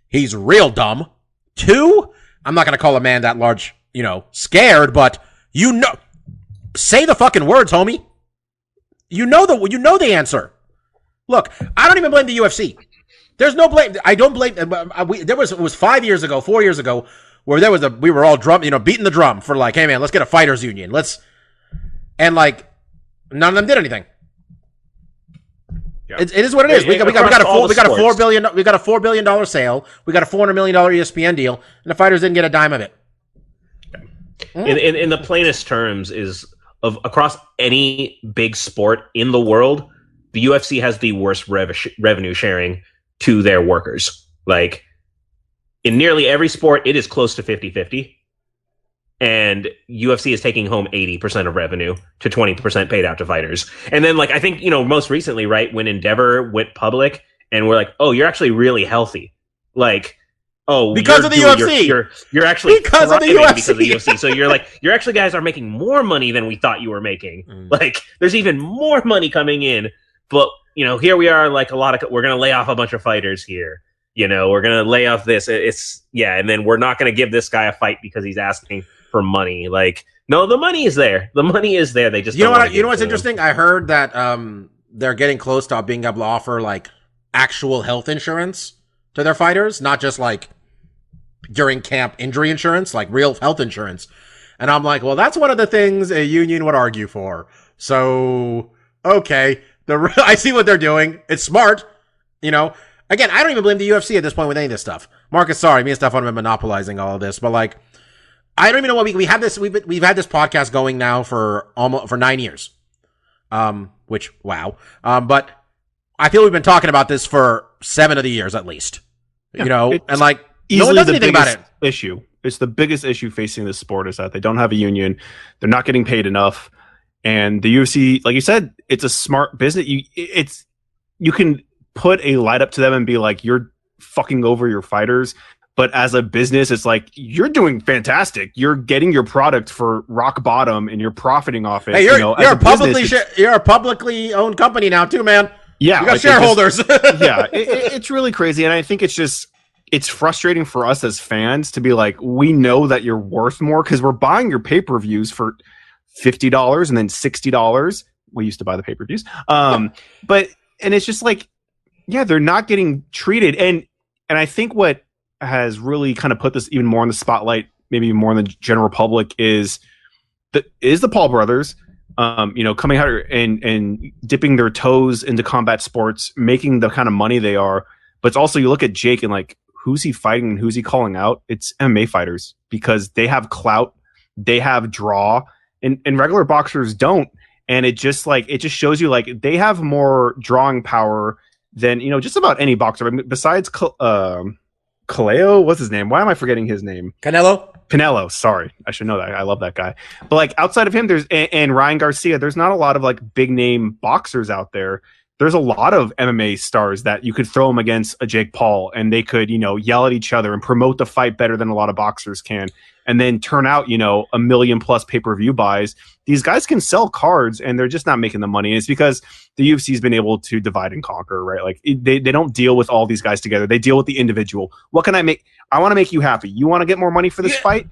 he's real dumb. 2, I'm not going to call a man that large, scared, but say the fucking words, homie. You know the answer. Look, I don't even blame the UFC. There's no blame. I don't blame. It was 5 years ago, 4 years ago, where we were all beating the drum for like, hey man, let's get a fighters union. And like, none of them did anything. Yeah. It is what it is. We got a $4 billion sale. We got a $400 million ESPN deal, and the fighters didn't get a dime of it. In the plainest terms, is of across any big sport in the world, the UFC has the worst revenue sharing to their workers. Like, in nearly every sport, it is close to 50-50. And UFC is taking home 80% of revenue to 20% paid out to fighters. And then, like, I think, most recently, right, when Endeavor went public and we're like, oh, you're actually really healthy. Like, oh, because of the UFC. You're actually because of the UFC. So you're actually guys are making more money than we thought you were making. Like, there's even more money coming in. But, here we are, like, we're going to lay off a bunch of fighters here. We're going to lay off this. And then we're not going to give this guy a fight because he's asking for money. Like, no, the money is there. The money is there. They just you know what's interesting? I heard that they're getting close to being able to offer like actual health insurance to their fighters, not just like during camp injury insurance, like real health insurance. And I'm like, well, that's one of the things a union would argue for. So, okay, I see what they're doing. It's smart, Again, I don't even blame the UFC at this point with any of this stuff. Marcus, sorry, me and Stefan have been monopolizing all of this, but like, I don't even know what we have this. We've had this podcast going now for 9 years, which wow. But I feel we've been talking about this for 7 of the years at least. And like, no one does anything about it. It's the biggest issue facing this sport is that they don't have a union, they're not getting paid enough, and the UFC, like you said, it's a smart business. You can put a light up to them and be like, you're fucking over your fighters. But as a business, it's like, you're doing fantastic. You're getting your product for rock bottom and you're profiting off it. Hey, you're a publicly owned company now too, man. Yeah. You got shareholders. It's really crazy. And I think it's frustrating for us as fans to be like, we know that you're worth more because we're buying your pay-per-views for $50 and then $60. We used to buy the pay-per-views. And it's just like, yeah, they're not getting treated. And I think what has really kind of put this even more in the spotlight, maybe more in the general public, is the Paul brothers, coming out and dipping their toes into combat sports, making the kind of money they are. But it's also, you look at Jake and like, who's he fighting and who's he calling out? It's MMA fighters, because they have clout, they have draw, and regular boxers don't. And it just shows you like they have more drawing power than, just about any boxer. I mean, besides Kaleo, what's his name? Why am I forgetting his name? Canelo. Sorry, I should know that. I love that guy. But like, outside of him, there's and Ryan Garcia. There's not a lot of like big name boxers out there. There's a lot of MMA stars that you could throw them against a Jake Paul, and they could, yell at each other and promote the fight better than a lot of boxers can, and then turn out, 1 million plus pay-per-view buys. These guys can sell cards, and they're just not making the money. And it's because the UFC's been able to divide and conquer, right? Like, they don't deal with all these guys together. They deal with the individual. What can I make? I want to make you happy. You want to get more money for this fight?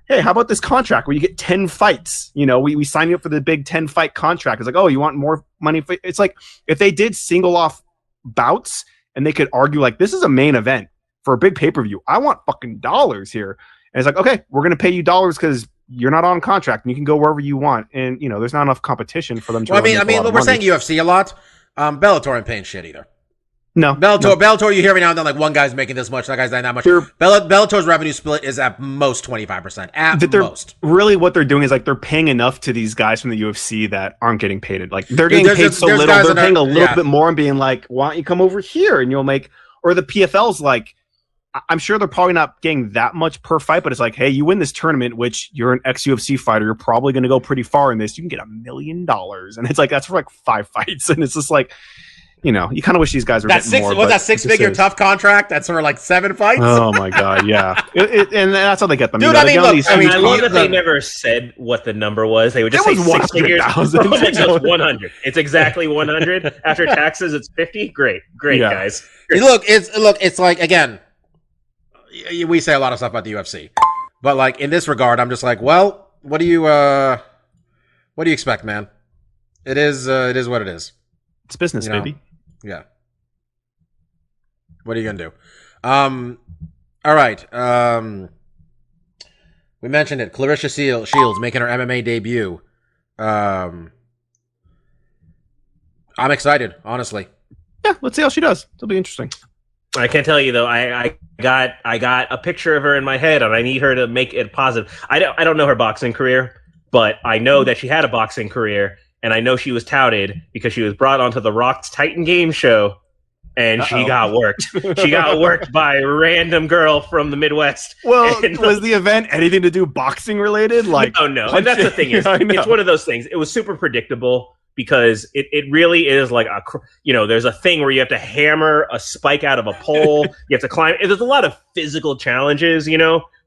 Hey, how about this contract where you get 10 fights? We sign you up for the big 10-fight contract. It's like, oh, you want more money? It's like, if they did single off bouts and they could argue like, this is a main event. for a big pay-per-view. I want fucking dollars here. And it's like, okay, we're going to pay you dollars because you're not on contract and you can go wherever you want. And, there's not enough competition for them to Well, I mean, we're saying UFC a lot. Bellator ain't paying shit either. No. Bellator, you hear every now and then, like, one guy's making this much, that guy's not that much. Bellator's revenue split is at most 25%. At most. Really, what they're doing is, like, they're paying enough to these guys from the UFC that aren't getting paid. Like, they're getting paid so little, they're paying a little bit more and being like, why don't you come over here and you'll make... Or the PFL's like, I'm sure they're probably not getting that much per fight, but it's like, hey, you win this tournament, which you're an ex-UFC fighter, you're probably going to go pretty far in this. You can get $1 million. And it's like, that's for, like, 5 fights. And it's just like... you kind of wish these guys were getting more. Was that 6-figure tough contract? That's for like 7 fights. Oh my god, yeah. And that's how they get them. Dude, I love that they never said what the number was. They would just say 6 figures. It's 100. It's exactly 100. After taxes, it's 50. Great, guys. It's like, again, we say a lot of stuff about the UFC, but like in this regard, I'm just like, well, what do you expect, man? It is what it is. It's business, baby. Yeah. What are you gonna do? All right. We mentioned it. Clarissa Shields making her MMA debut. I'm excited, honestly. Yeah, let's see how she does. It'll be interesting. I can't tell you though. I got a picture of her in my head, and I need her to make it positive. I don't know her boxing career, but I know that she had a boxing career. And I know she was touted because she was brought onto The Rock's Titan game show, and she got worked. She got worked by a random girl from the Midwest. Well, was the event anything to do boxing related? Like, no. And that's the thing is, it's one of those things. It was super predictable because it really is like there's a thing where you have to hammer a spike out of a pole. You have to climb. There's a lot of physical challenges,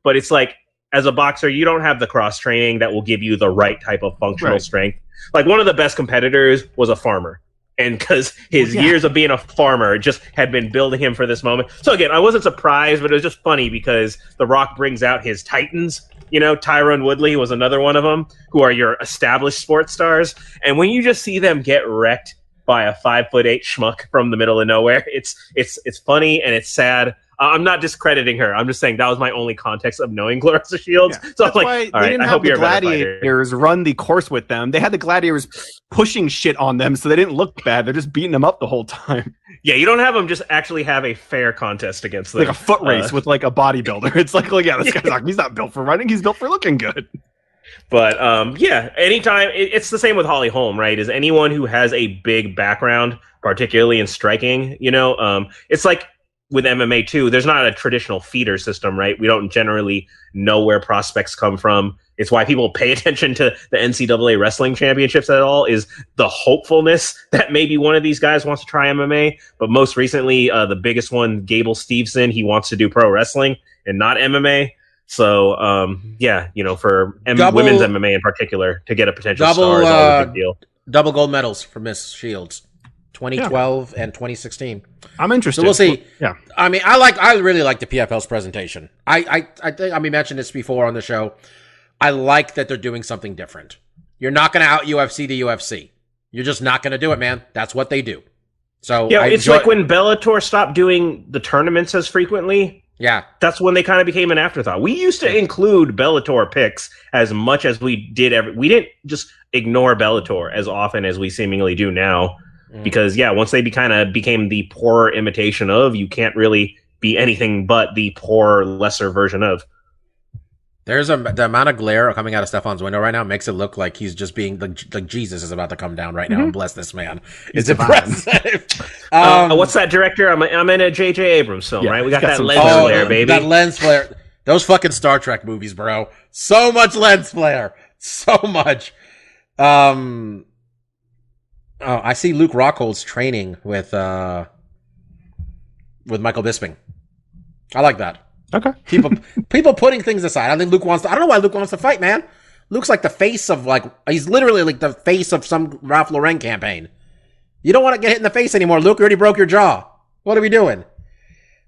but it's like, as a boxer, you don't have the cross training that will give you the right type of functional strength. Like, one of the best competitors was a farmer. And because his years of being a farmer just had been building him for this moment. So again, I wasn't surprised, but it was just funny because The Rock brings out his Titans. Tyron Woodley was another one of them, who are your established sports stars. And when you just see them get wrecked by a 5'8" schmuck from the middle of nowhere, it's funny and it's sad. I'm not discrediting her. I'm just saying that was my only context of knowing Clarissa Shields. Yeah. So I'm like, all right, I hope you're a better fighter. Gladiators run the course with them. They had the gladiators pushing shit on them, so they didn't look bad. They're just beating them up the whole time. Yeah, you don't have them just actually have a fair contest against them. Like a foot race with like a bodybuilder. It's like, this guy's like, he's not built for running. He's built for looking good. But anytime it's the same with Holly Holm, right? Is anyone who has a big background, particularly in striking, it's like. With MMA too, there's not a traditional feeder system, right? We don't generally know where prospects come from. It's why people pay attention to the NCAA wrestling championships at all, is the hopefulness that maybe one of these guys wants to try MMA. But most recently, the biggest one, Gable Steveson, he wants to do pro wrestling and not MMA. So, for women's MMA in particular, to get a potential star is always a big deal. Double gold medals for Miss Shields. 2012 and 2016. I'm interested. So we'll see. Yeah. I mean, I really like the PFL's presentation. I think we mentioned this before on the show. I like that they're doing something different. You're not going to out UFC the UFC. You're just not going to do it, man. That's what they do. So yeah, it's like when Bellator stopped doing the tournaments as frequently. Yeah. That's when they kind of became an afterthought. We used to include Bellator picks as much as we did we didn't just ignore Bellator as often as we seemingly do now. Because, once they became the poorer imitation of, you can't really be anything but the poor, lesser version of. There's the amount of glare coming out of Stefan's window right now makes it look like he's just being like Jesus is about to come down right now and bless this man. It's impressive. What's that director? I'm in a J.J. Abrams film, right? We got that lens flare, baby. That lens flare. Those fucking Star Trek movies, bro. So much lens flare. So much. Oh, I see Luke Rockhold's training with Michael Bisping. I like that. Okay. People putting things aside. I don't know why Luke wants to fight, man. Luke's like the face of he's literally like the face of some Ralph Lauren campaign. You don't want to get hit in the face anymore, Luke. You already broke your jaw. What are we doing?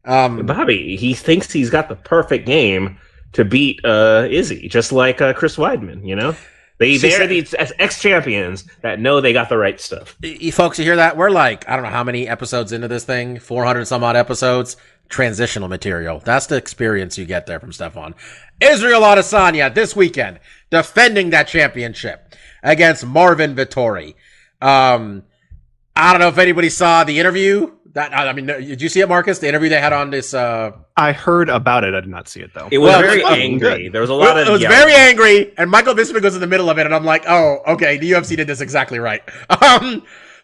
Bobby, he thinks he's got the perfect game to beat Izzy, just like Chris Weidman, They're these ex-champions that know they got the right stuff. You folks, you hear that? We're like, I don't know how many episodes into this thing, 400 some odd episodes. transitional material. That's the experience you get there from Stefan. Israel Adesanya this weekend defending that championship against Marvin Vettori. I don't know if anybody saw the interview. Did you see it, Marcus? The interview they had on this. I heard about it. I did not see it though. It was very angry. There was a lot of. It was very angry, and Michael Bisping goes in the middle of it, and I'm like, oh, okay, the UFC did this exactly right.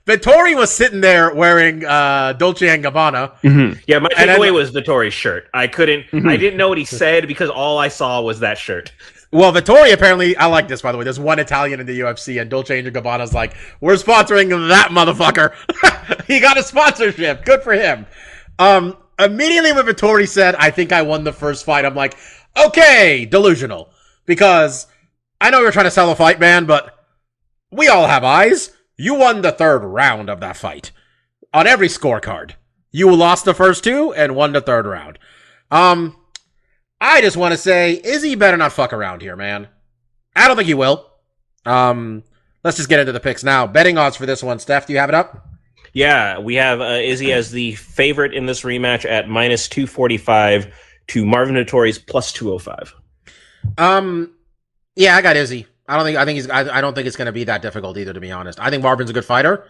Vettori was sitting there wearing Dolce & Gabbana. Mm-hmm. Yeah, my takeaway was Vettori's shirt. I didn't know what he said because all I saw was that shirt. Well, Vettori apparently, I like this, by the way. There's one Italian in the UFC, and Dolce & Gabbana's like, we're sponsoring that motherfucker. He got a sponsorship. Good for him. Immediately when Vettori said, I think I won the first fight, I'm like, okay, delusional. Because I know you're trying to sell a fight, man, but we all have eyes. You won the third round of that fight. On every scorecard. You lost the first two and won the third round. I just want to say, Izzy better not fuck around here, man. I don't think he will. Let's just get into the picks now. Betting odds for this one. Steph, do you have it up? Yeah, we have Izzy as the favorite in this rematch at minus 245 to Marvin Vettori's plus 205. Yeah, I got Izzy. I don't think it's going to be that difficult either, to be honest. I think Marvin's a good fighter,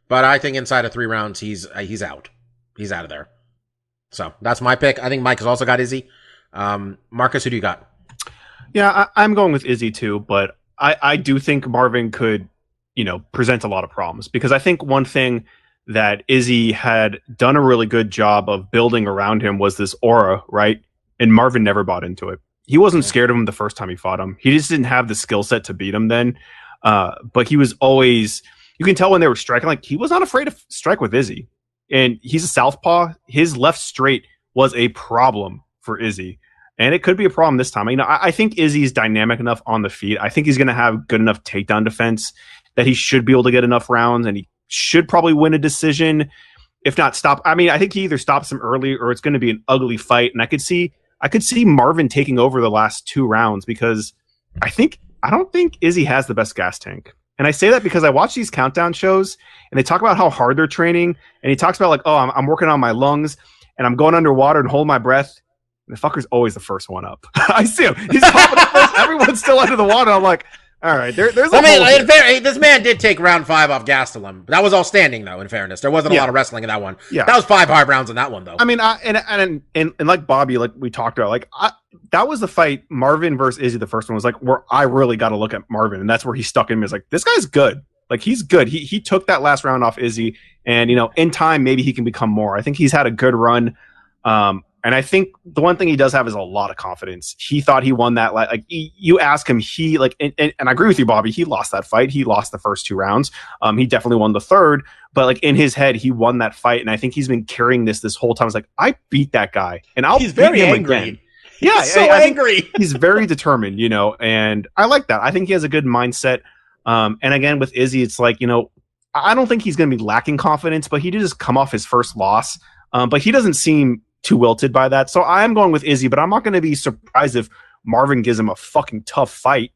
but I think inside of 3 rounds, he's out. He's out of there. So that's my pick. I think Mike has also got Izzy. Marcus, who do you got? Yeah, I'm going with Izzy too, but I do think Marvin could, present a lot of problems because I think one thing that Izzy had done a really good job of building around him was this aura, right? And Marvin never bought into it. He wasn't scared of him the first time he fought him. He just didn't have the skill set to beat him then. But he was always, you can tell when they were striking, like he was not afraid to strike with Izzy. And he's a southpaw. His left straight was a problem for Izzy. And it could be a problem this time. I think Izzy's dynamic enough on the feet. I think he's going to have good enough takedown defense that he should be able to get enough rounds, and he should probably win a decision, if not stop. I think he either stops him early or it's going to be an ugly fight. And I could see Marvin taking over the last 2 rounds because I don't think Izzy has the best gas tank. And I say that because I watch these countdown shows and they talk about how hard they're training. And he talks about like, oh, I'm working on my lungs and I'm going underwater and hold my breath. And the fucker's always the first one up. I see him. He's popping up first. Everyone's still under the water. I'm like, all right, there's a this man did take round 5 off Gastelum. That was all standing, though, in fairness. There wasn't a lot of wrestling in that one. Yeah. That was 5 hard rounds in that one, though. And like Bobby, like we talked about, that was the fight, Marvin versus Izzy, the first one was like, where I really got to look at Marvin. And that's where he stuck in me. Is like, this guy's good. Like, he's good. He took that last round off Izzy. And, in time, maybe he can become more. I think he's had a good run. And I think the one thing he does have is a lot of confidence. He thought he won that. You ask him, and I agree with you, Bobby. He lost that fight. He lost the first 2 rounds. He definitely won the third, but in his head, he won that fight. And I think he's been carrying this whole time. It's like, I beat that guy, and he's very angry. Again. Yeah, he's so angry. He's very determined, and I like that. I think he has a good mindset. And again, with Izzy, it's like, I don't think he's going to be lacking confidence, but he did just come off his first loss. But he doesn't seem too wilted by that. So I am going with Izzy, but I'm not going to be surprised if Marvin gives him a fucking tough fight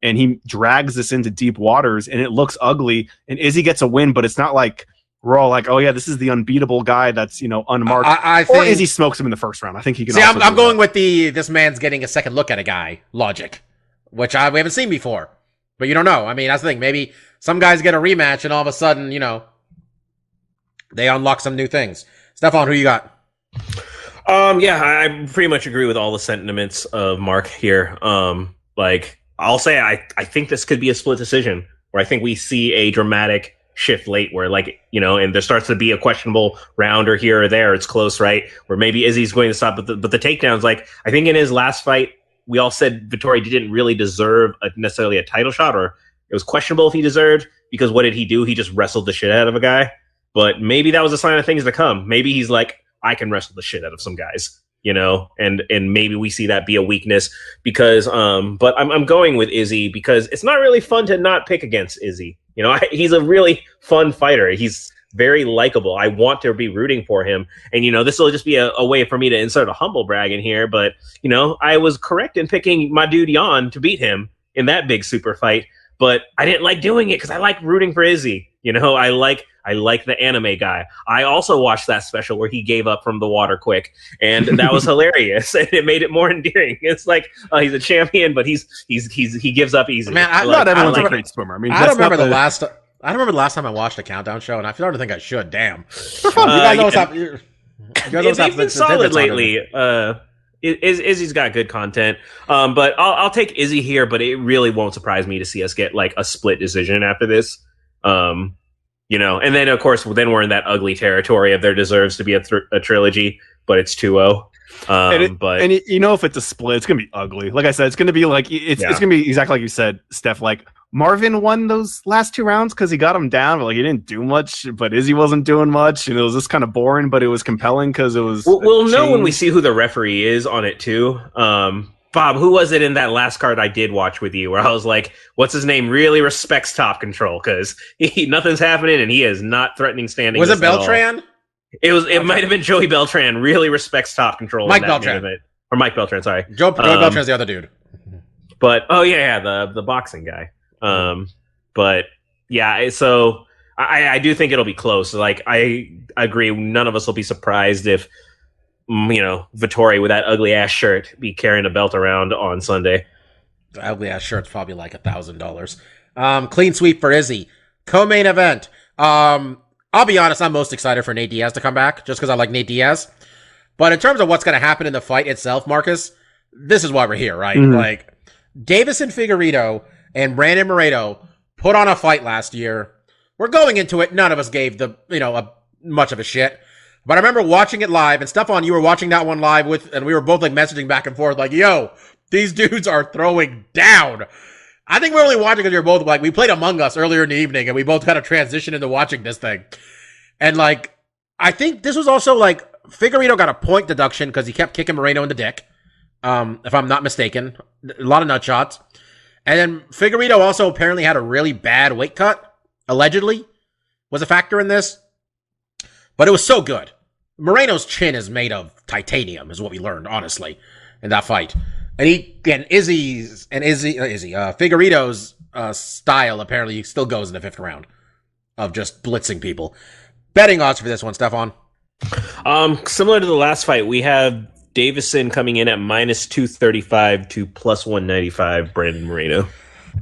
and he drags this into deep waters and it looks ugly and Izzy gets a win, but it's not like we're all like, oh yeah, this is the unbeatable guy that's, unmarked. I think, or Izzy smokes him in the first round. I think he can. See, I'm going with this man's getting a second look at a guy logic, which we haven't seen before, but you don't know. That's the thing. Maybe some guys get a rematch and all of a sudden, they unlock some new things. Stefan, who you got? Yeah, I pretty much agree with all the sentiments of Mark here. I'll say I think this could be a split decision where I think we see a dramatic shift late where and there starts to be a questionable round or here or there. It's close, right? Where maybe Izzy's going to stop, but the takedowns, I think in his last fight, we all said Vettori didn't really deserve necessarily a title shot, or it was questionable if he deserved, because what did he do? He just wrestled the shit out of a guy. But maybe that was a sign of things to come. Maybe he's like, I can wrestle the shit out of some guys, and maybe we see that be a weakness because, but I'm going with Izzy because it's not really fun to not pick against Izzy. He's a really fun fighter. He's very likable. I want to be rooting for him. And, this will just be a way for me to insert a humble brag in here. But, I was correct in picking my dude Jan to beat him in that big super fight. But I didn't like doing it because I like rooting for Izzy. You know, I like the anime guy. I also watched that special where he gave up from the water quick, and that was hilarious. And it made it more endearing. It's like he's a champion, but he gives up easy. Man, not everyone's like a great swimmer. I mean, I don't remember the last time I watched a countdown show, and I don't think I should. Damn. You guys always have. You guys always have they've been solid lately. Izzy's got good content, but I'll take Izzy here. But it really won't surprise me to see us get like a split decision after this. You know, and then of course, then we're in that ugly territory of there deserves to be a trilogy, but it's 2-0. And you know, if it's a split, it's gonna be ugly. Like I said, it's gonna be like it's gonna be exactly like you said, Steph. Like Marvin won those last 2 rounds because he got him down, but like he didn't do much. But Izzy wasn't doing much, and it was just kind of boring. But it was compelling because it was. We'll know when we see who the referee is on it too. Bob, who was it in that last card I did watch with you where I was like, what's his name? Really respects Top Control because nothing's happening and he is not threatening standing. Was it Beltran? It might have been Joey Beltran. Really respects Top Control. Mike Beltran. Or Mike Beltran, sorry. Joey Beltran's the other dude. But, the boxing guy. But, yeah, so I do think it'll be close. Like, I agree. None of us will be surprised if Vettori with that ugly ass shirt be carrying a belt around on Sunday. The ugly ass shirt's probably like $1,000. Clean sweep for Izzy. Co-main event. I'll be honest, I'm most excited for Nate Diaz to come back, just because I like Nate Diaz. But in terms of what's going to happen in the fight itself, Marcus, this is why we're here, right? Mm-hmm. Like, Davison Figueiredo and Brandon Moreno put on a fight last year. We're going into it. None of us gave much of a shit. But I remember watching it live, and Stefan, you were watching that one live and we were both like messaging back and forth, like, yo, these dudes are throwing down. I think we're only watching because you're both like, we played Among Us earlier in the evening, and we both kind of transitioned into watching this thing. And like, I think this was also like, Figueiredo got a point deduction because he kept kicking Moreno in the dick, if I'm not mistaken. A lot of nut shots. And then Figueiredo also apparently had a really bad weight cut, allegedly, was a factor in this. But it was so good. Moreno's chin is made of titanium, is what we learned, honestly, in that fight. And Figueiredo's style apparently still goes in the 5th round of just blitzing people. Betting odds for this one, Stefan? Similar to the last fight, we have Davison coming in at -235 to +195, Brandon Moreno.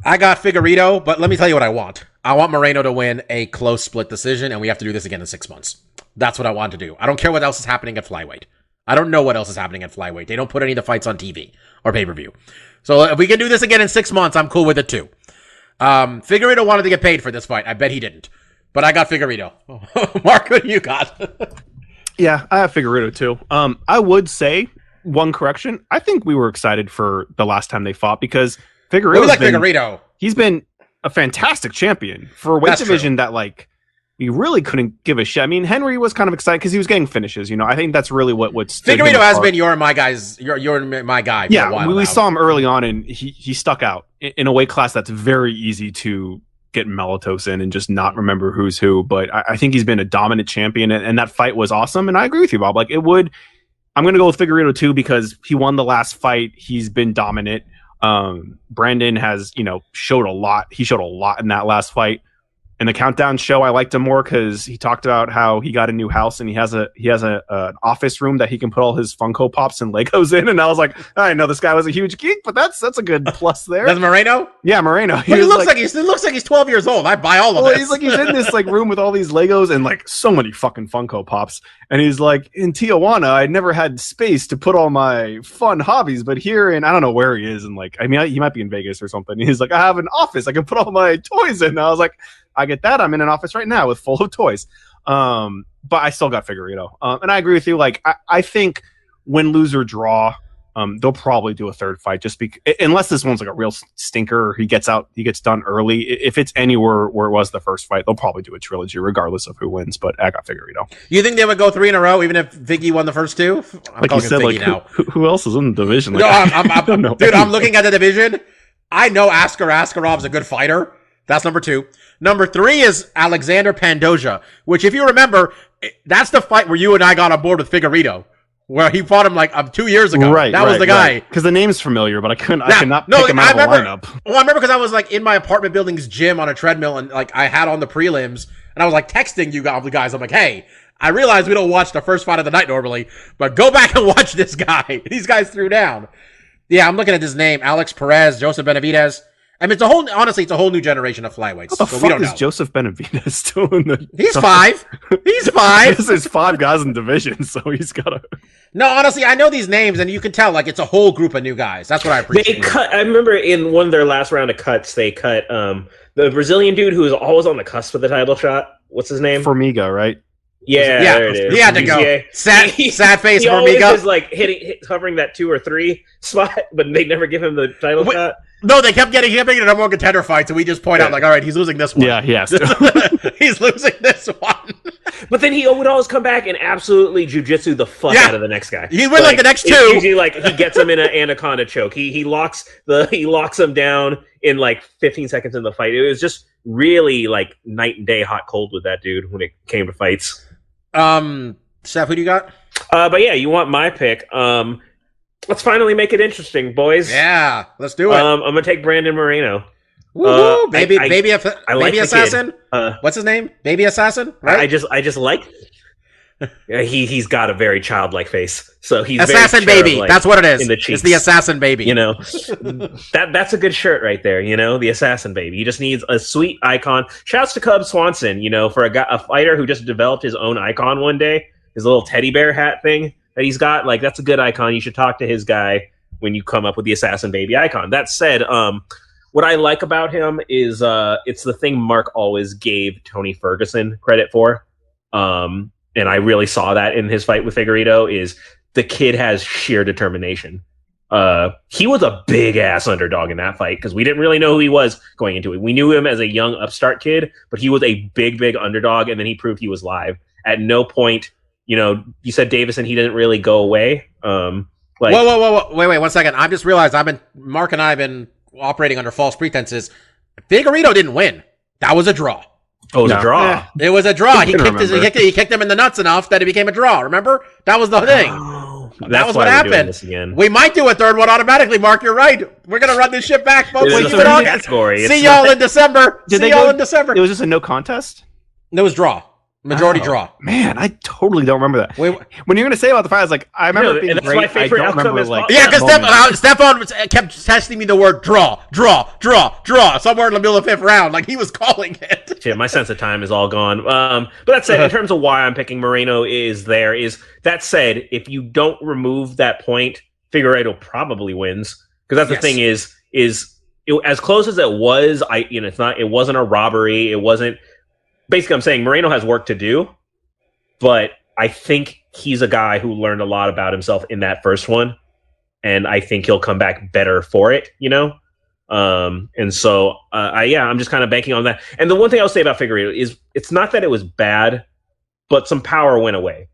I got Figueiredo, but let me tell you what I want. I want Moreno to win a close split decision, and we have to do this again in 6 months. That's what I want to do. I don't care what else is happening at flyweight. I don't know what else is happening at flyweight. They don't put any of the fights on TV or pay-per-view. So if we can do this again in 6 months, I'm cool with it too. Figueiredo wanted to get paid for this fight. I bet he didn't. But I got Figueiredo. Mark, what do you got? Yeah, I have Figueiredo too. I would say one correction. I think we were excited for the last time they fought because Figueiredo. He's been a fantastic champion for a weight division that like we really couldn't give a shit. I mean, Henry was kind of excited because he was getting finishes. I think that's really what's Figueiredo has been you're my guy. For yeah, a while we now. saw him early on, and he stuck out in a weight class that's very easy to get Mellitos in and just not remember who's who. But I think he's been a dominant champion, and that fight was awesome. And I agree with you, Bob. Like I'm going to go with Figueiredo too because he won the last fight. He's been dominant. Brandon has showed a lot. He showed a lot in that last fight. In the countdown show, I liked him more because he talked about how he got a new house and he has an office room that he can put all his Funko Pops and Legos in. And I was like, I know this guy was a huge geek, but that's a good plus there. That's Moreno? Yeah, Moreno. He looks like he's 12 years old. I buy all of this. He's in this room with all these Legos and so many fucking Funko Pops. And he's like, in Tijuana, I never had space to put all my fun hobbies, but here I don't know where he is. And he might be in Vegas or something. He's like, I have an office I can put all my toys in. And I was like, I get that. I'm in an office right now with full of toys. But I still got Figueiredo. And I agree with you. I think win, lose, or draw, they'll probably do a third fight just unless this one's like a real stinker or he gets done early. If it's anywhere where it was the first fight, they'll probably do a trilogy regardless of who wins. But I got Figueiredo. You think they would go 3 in a row even if Viggy won the first 2? Like you said, who else is in the division? No, I'm looking at the division. I know Askarov's a good fighter. That's number 2. Number 3 is Alexander Pandoja, which if you remember, that's the fight where you and I got on board with Figueiredo. where he fought him like 2 years ago. Right, that was the guy. Because the name's familiar, but I cannot No, pick him out of the lineup. Well, I remember because I was like in my apartment building's gym on a treadmill, and like I had on the prelims, and I was like texting you guys. I'm like, hey, I realize we don't watch the first fight of the night normally, but go back and watch this guy. These guys threw down. Yeah, I'm looking at his name: Alex Perez, Joseph Benavidez. I mean, it's a whole new generation of flyweights. What the so fuck we don't is know. Joseph Benavidez still in the? He's 5. He's 5. There's 5 guys in division, so he's got to. No, honestly, I know these names, and you can tell like it's a whole group of new guys. That's what I appreciate. I remember in one of their last round of cuts, they cut the Brazilian dude who was always on the cusp of the title shot. What's his name? Formiga, right? Yeah, there it is. He had to go. Sad face he Formiga. always is like hovering that 2 or 3 spot, but they never give him the title shot. No, they kept getting a number one contender fight, so we just point out like, all right, he's losing this one. Yeah, yes. He's losing this one. But then he would always come back and absolutely jujitsu the fuck out of the next guy. He win like the next 2. Usually, like he gets him in an anaconda choke. He locks him down in like 15 seconds in the fight. It was just really like night and day, hot cold with that dude when it came to fights. Seth, who do you got? But yeah, you want my pick? Let's finally make it interesting, boys. Yeah, let's do it. I'm gonna take Brandon Moreno. Woo-hoo, baby like assassin. What's his name? Baby assassin. Right? I just like. He's got a very childlike face, so he's assassin very baby. That's what it is. In the cheeks. It's the assassin baby. You know, that's a good shirt right there. You know, the assassin baby. He just needs a sweet icon. Shouts to Cub Swanson. You know, for a fighter who just developed his own icon one day. His little teddy bear hat thing that he's got, like that's a good icon. You should talk to his guy when you come up with the assassin baby icon. That said, what I like about him is it's the thing Mark always gave Tony Ferguson credit for. And I really saw that in his fight with Figueiredo is the kid has sheer determination. He was a big ass underdog in that fight because we didn't really know who he was going into it. We knew him as a young upstart kid, but he was a big underdog, and then he proved he was live. At no point, you know, you said Davison, he didn't really go away. Whoa, wait 1 second. I just realized Mark and I have been operating under false pretenses. Figueiredo didn't win. That was a draw. Oh, it was a draw. It was a draw. He kicked him in the nuts enough that it became a draw. Remember? That was the thing. Oh, that was what happened. We might do a third one automatically, Mark. You're right. We're going to run this shit back, folks. See y'all in December. It was just a no contest? It was draw. Majority draw. Man, I totally don't remember that. When you're going to say about the fight, I was like, I remember it being that's great. my favorite I don't outcome remember, like, yeah, because Stefan kept testing me the word draw, somewhere in the middle of the 5th round. Like, he was calling it. Yeah, my sense of time is all gone. But that said, in terms of why I'm picking Moreno is that said, if you don't remove that point, Figueiredo probably wins. Because that's the thing is as close as it was, it wasn't a robbery. It wasn't. Basically, I'm saying Moreno has work to do, but I think he's a guy who learned a lot about himself in that first one, and I think he'll come back better for it, you know? And so, I'm just kind of banking on that. And the one thing I'll say about Figueiredo is it's not that it was bad, but some power went away.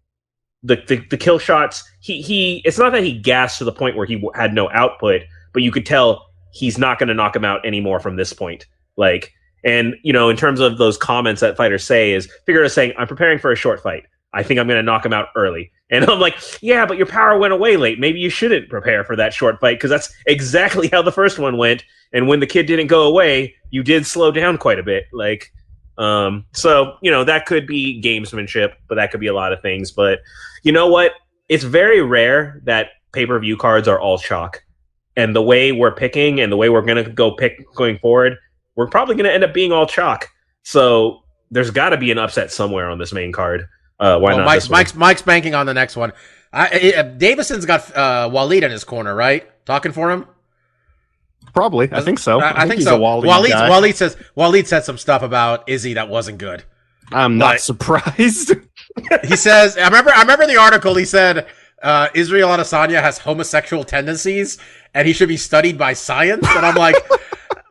The kill shots, it's not that he gassed to the point where he had no output, but you could tell he's not going to knock him out anymore from this point. Like, and, you know, in terms of those comments that fighters say is Figueiredo saying, I'm preparing for a short fight. I think I'm going to knock him out early. And I'm like, yeah, but your power went away late. Maybe you shouldn't prepare for that short fight because that's exactly how the first one went. And when the kid didn't go away, you did slow down quite a bit. Like, so, you know, that could be gamesmanship, but that could be a lot of things. But you know what? It's very rare that pay-per-view cards are all chalk. And the way we're picking and the way we're going to go pick going forward, we're probably going to end up being all chalk. So there's got to be an upset somewhere on this main card. Why not? Mike's banking on the next one. Davison's got Waleed in his corner, right? Talking for him? Probably. I think so. I think he's so. a Waleed said some stuff about Izzy that wasn't good. I'm not surprised. He says, I remember the article. He said Israel Adesanya has homosexual tendencies and he should be studied by science. And I'm like,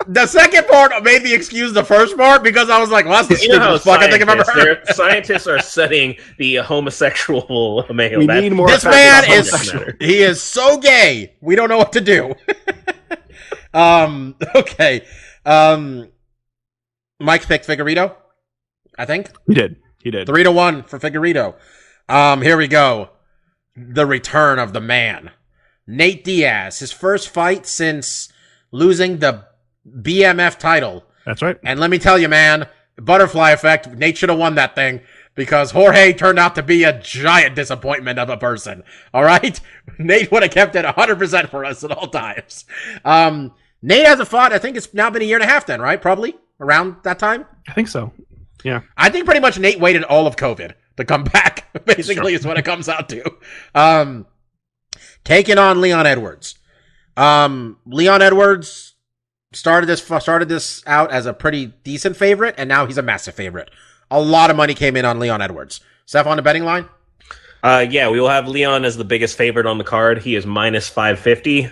the second part made me excuse the first part because I was like, well, that's the stupidest fucking thing I've ever heard. Scientists are studying the homosexual male. We need more. This man he is so gay. We don't know what to do. Okay. Mike picked Figueiredo, I think. He did. 3-1 for Figueiredo. Here we go. the return of the man. Nate Diaz, his first fight since losing the BMF title. That's right. And let me tell you, man, butterfly effect, Nate should have won that thing because Jorge turned out to be a giant disappointment of a person. All right? Nate would have kept it 100% for us at all times. Nate hasn't fought, I think it's now been a year and a half then, right? Probably around that time? I think so. Yeah. I think pretty much Nate waited all of COVID to come back, basically, is what it comes out to. Taking on Leon Edwards. Leon Edwards started this out as a pretty decent favorite, and now he's a massive favorite. A lot of money came in on Leon Edwards. Steph, on the betting line? Yeah, we will have Leon as the biggest favorite on the card. He is minus 550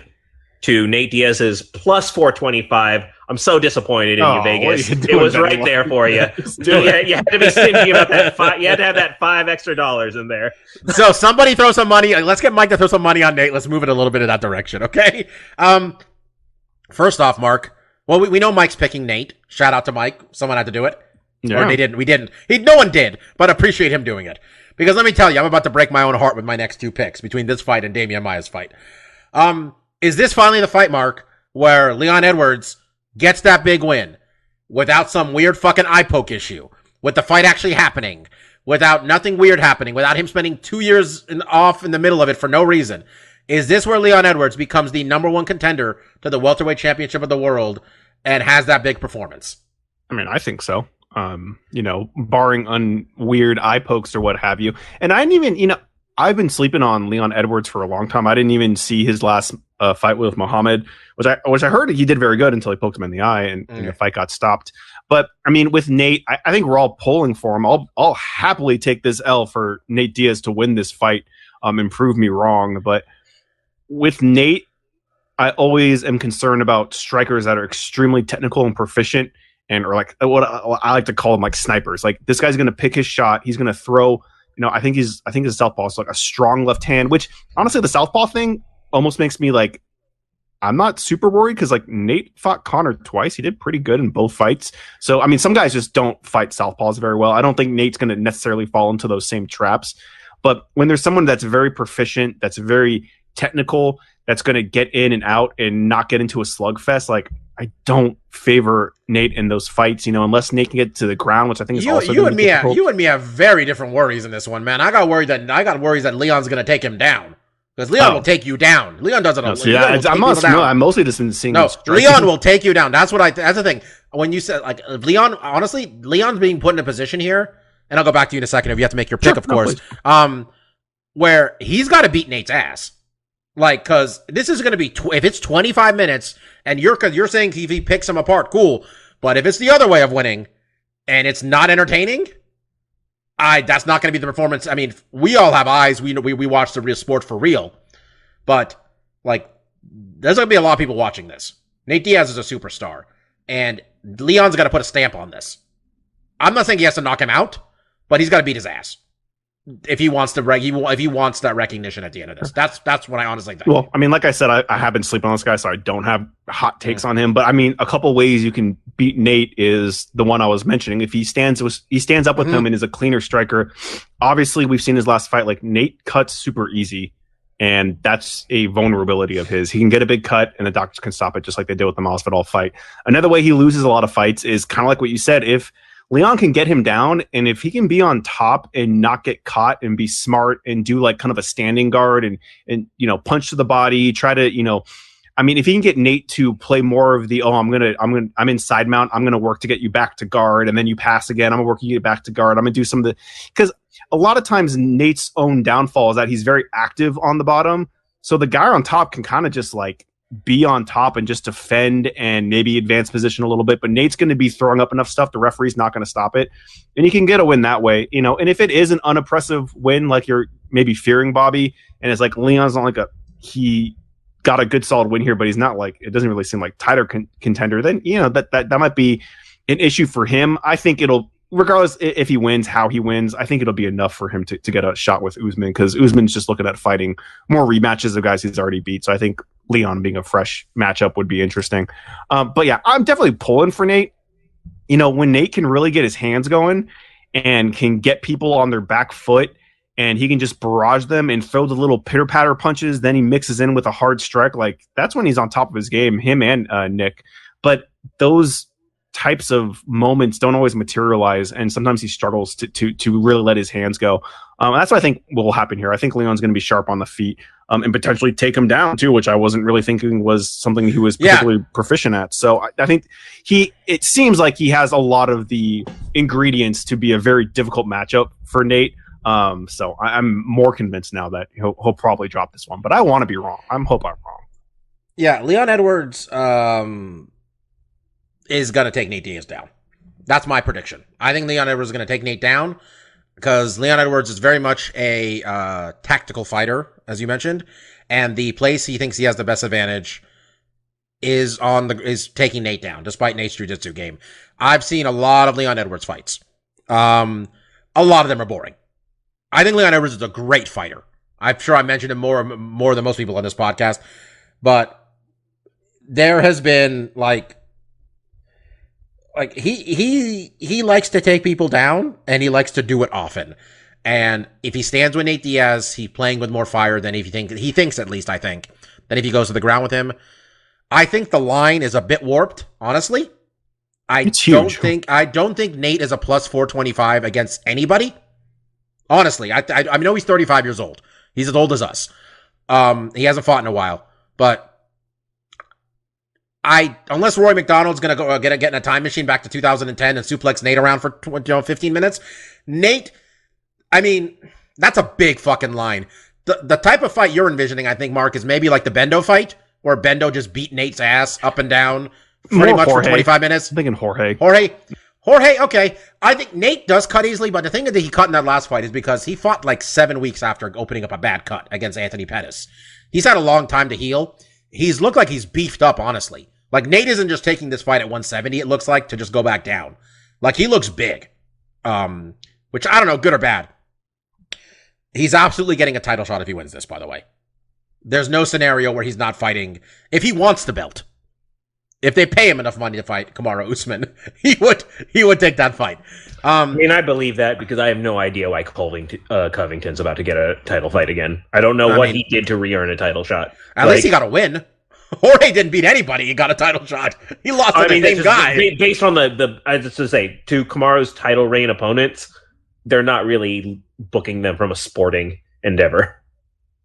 to Nate Diaz's plus 425. I'm so disappointed in you, Vegas. It was right there for you. You had to be stingy about that. You had to have that $5 extra in there. So somebody throw some money. Let's get Mike to throw some money on Nate. Let's move it a little bit in that direction, okay? First off, Mark. Well, we know Mike's picking Nate. Shout out to Mike. Someone had to do it. Yeah. Or they didn't. We didn't. No one did, but appreciate him doing it. Because let me tell you, I'm about to break my own heart with my next two picks between this fight and Damian Maia's fight. Is this finally the fight, Mark, where Leon Edwards gets that big win without some weird fucking eye poke issue, with the fight actually happening, without nothing weird happening, without him spending 2 years off in the middle of it for no reason? Is this where Leon Edwards becomes the number one contender to the welterweight championship of the world and has that big performance? I mean, I think so. Barring weird eye pokes or what have you. And I didn't even, I've been sleeping on Leon Edwards for a long time. I didn't even see his last fight with Muhammad, which I heard he did very good until he poked him in the eye and the fight got stopped. But I mean, with Nate, I think we're all pulling for him. I'll happily take this L for Nate Diaz to win this fight and prove me wrong. But with Nate, I always am concerned about strikers that are extremely technical and proficient, and or like what I like to call them like snipers. Like, this guy's going to pick his shot. He's going to throw. I think his southpaw is like a strong left hand. Which honestly, the southpaw thing almost makes me like, I'm not super worried because like Nate fought Connor twice. He did pretty good in both fights. So I mean, some guys just don't fight southpaws very well. I don't think Nate's going to necessarily fall into those same traps. But when there's someone that's very proficient, that's very technical, that's going to get in and out and not get into a slugfest, like, I don't favor Nate in those fights, unless Nate can get to the ground, which I think is also you and me have very different worries in this one, man. I got worries that Leon's going to take him down. Because Leon will take you down. Leon doesn't. I'm mostly just been seeing. No, Leon will take you down. That's the thing. When you said like Leon, honestly, Leon's being put in a position here, and I'll go back to you in a second if you have to make your pick, of course. Where he's got to beat Nate's ass. Like, because this is going to be if it's 25 minutes, and you're saying if he picks him apart, cool. But if it's the other way of winning, and it's not entertaining, that's not going to be the performance. I mean, we all have eyes. We watch the real sport for real. But, like, there's going to be a lot of people watching this. Nate Diaz is a superstar. And Leon's got to put a stamp on this. I'm not saying he has to knock him out, but he's got to beat his ass. If he wants that recognition at the end of this. That's what I honestly think. Well, I mean, like I said, I have been sleeping on this guy, so I don't have hot takes on him. But I mean, a couple ways you can beat Nate is the one I was mentioning. If he stands up with him and is a cleaner striker. Obviously, we've seen his last fight. Like, Nate cuts super easy, and that's a vulnerability of his. He can get a big cut, and the doctors can stop it, just like they did with the Masvidal fight. Another way he loses a lot of fights is kind of like what you said. If Leon can get him down, and if he can be on top and not get caught and be smart and do like kind of a standing guard and punch to the body, try to, I mean, if he can get Nate to play more of the, I'm in side mount, I'm going to work to get you back to guard, and then you pass again, I'm going to work to get back to guard, I'm going to do some of the, because a lot of times Nate's own downfall is that he's very active on the bottom. So the guy on top can kind of just like be on top and just defend and maybe advance position a little bit, but Nate's going to be throwing up enough stuff, the referee's not going to stop it, and he can get a win that way, and if it is an unoppressive win, like you're maybe fearing Bobby, and it's like Leon's not like he got a good solid win here, but he's not like, it doesn't really seem like tighter contender, then that might be an issue for him. I think it'll, regardless if he wins, how he wins, I think it'll be enough for him to get a shot with Usman, because Usman's just looking at fighting more rematches of guys he's already beat. So I think Leon being a fresh matchup would be interesting. But yeah, I'm definitely pulling for Nate. When Nate can really get his hands going and can get people on their back foot and he can just barrage them and throw the little pitter-patter punches, then he mixes in with a hard strike, like that's when he's on top of his game, him and Nick. But those types of moments don't always materialize, and sometimes he struggles to really let his hands go. That's what I think will happen here. I think Leon's going to be sharp on the feet, and potentially take him down too, which I wasn't really thinking was something he was particularly proficient at. So I think it seems like he has a lot of the ingredients to be a very difficult matchup for Nate. So I'm more convinced now that he'll probably drop this one, but I want to be wrong. Hope I'm wrong. Yeah, Leon Edwards is going to take Nate Diaz down. That's my prediction. I think Leon Edwards is going to take Nate down because Leon Edwards is very much a tactical fighter, as you mentioned, and the place he thinks he has the best advantage is taking Nate down, despite Nate's jiu-jitsu game. I've seen a lot of Leon Edwards fights. A lot of them are boring. I think Leon Edwards is a great fighter. I'm sure I mentioned him more than most people on this podcast, but there has been like he likes to take people down, and he likes to do it often. And if he stands with Nate Diaz, he's playing with more fire than if he thinks at least, I think, than if he goes to the ground with him. I think the line is a bit warped, honestly. I don't think Nate is a plus 425 against anybody. Honestly, I know he's 35 years old. He's as old as us. He hasn't fought in a while, but unless Roy McDonald's going to go get in a time machine back to 2010 and suplex Nate around for 15 minutes, Nate, I mean, that's a big fucking line. The type of fight you're envisioning, I think, Mark, is maybe like the Bendo fight, where Bendo just beat Nate's ass up and down pretty much for 25 minutes. I'm thinking Jorge, okay. I think Nate does cut easily, but the thing that he cut in that last fight is because he fought like 7 weeks after opening up a bad cut against Anthony Pettis. He's had a long time to heal. He's looked like he's beefed up, honestly. Like, Nate isn't just taking this fight at 170, it looks like, to just go back down. Like, he looks big. Which, I don't know, good or bad. He's absolutely getting a title shot if he wins this, by the way. There's no scenario where he's not fighting. If he wants the belt, if they pay him enough money to fight Kamaru Usman, he would take that fight. I mean, I believe that because I have no idea why Covington's about to get a title fight again. I don't know what he did to re-earn a title shot. At least he got a win. Jorge didn't beat anybody. He got a title shot. He lost to the same guy. Based on I just to say, to Kamaru's title reign opponents, they're not really booking them from a sporting endeavor.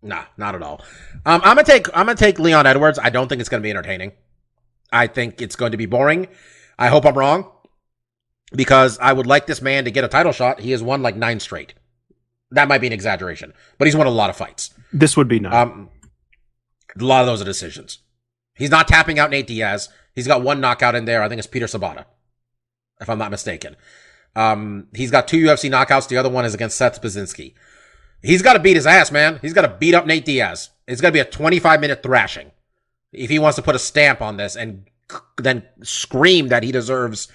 Nah, not at all. I'm gonna take Leon Edwards. I don't think it's gonna be entertaining. I think it's going to be boring. I hope I'm wrong, because I would like this man to get a title shot. He has won like 9 straight. That might be an exaggeration, but he's won a lot of fights. This would be 9. A lot of those are decisions. He's not tapping out Nate Diaz. He's got 1 knockout in there. I think it's Peter Sabata, if I'm not mistaken. He's got 2 UFC knockouts. The other one is against Seth Baczynski. He's got to beat his ass, man. He's got to beat up Nate Diaz. It's got to be a 25-minute thrashing if he wants to put a stamp on this and then scream that he deserves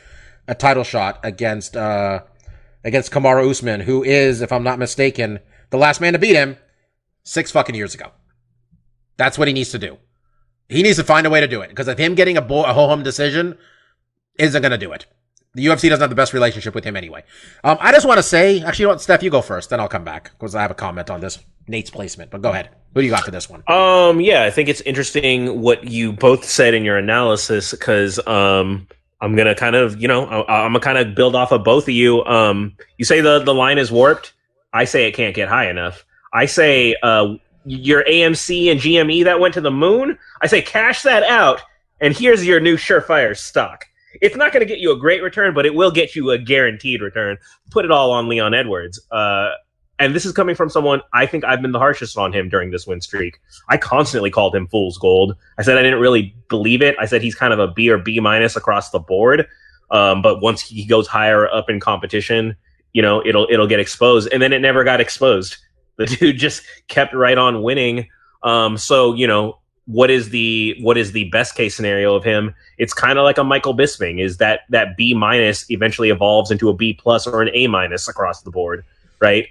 a title shot against Kamaru Usman, who is, if I'm not mistaken, the last man to beat him 6 fucking years ago. That's what he needs to do. He needs to find a way to do it, because if him getting a ho-hum decision isn't going to do it. The UFC doesn't have the best relationship with him anyway. I just want to say, actually, you know what, Steph, you go first, then I'll come back, because I have a comment on this Nate's placement, but go ahead. Who do you got for this one? Yeah, I think it's interesting what you both said in your analysis, because I'm going to kind of, I'm going to kind of build off of both of you. You say the line is warped. I say it can't get high enough. I say your AMC and GME that went to the moon, I say cash that out, and here's your new surefire stock. It's not going to get you a great return, but it will get you a guaranteed return. Put it all on Leon Edwards. And this is coming from someone, I think I've been the harshest on him during this win streak. I constantly called him fool's gold. I said I didn't really believe it. I said he's kind of a B or B minus across the board. But once he goes higher up in competition, it'll get exposed. And then it never got exposed. The dude just kept right on winning. What is the best case scenario of him? It's kind of like a Michael Bisping, is that B minus eventually evolves into a B plus or an A minus across the board, right?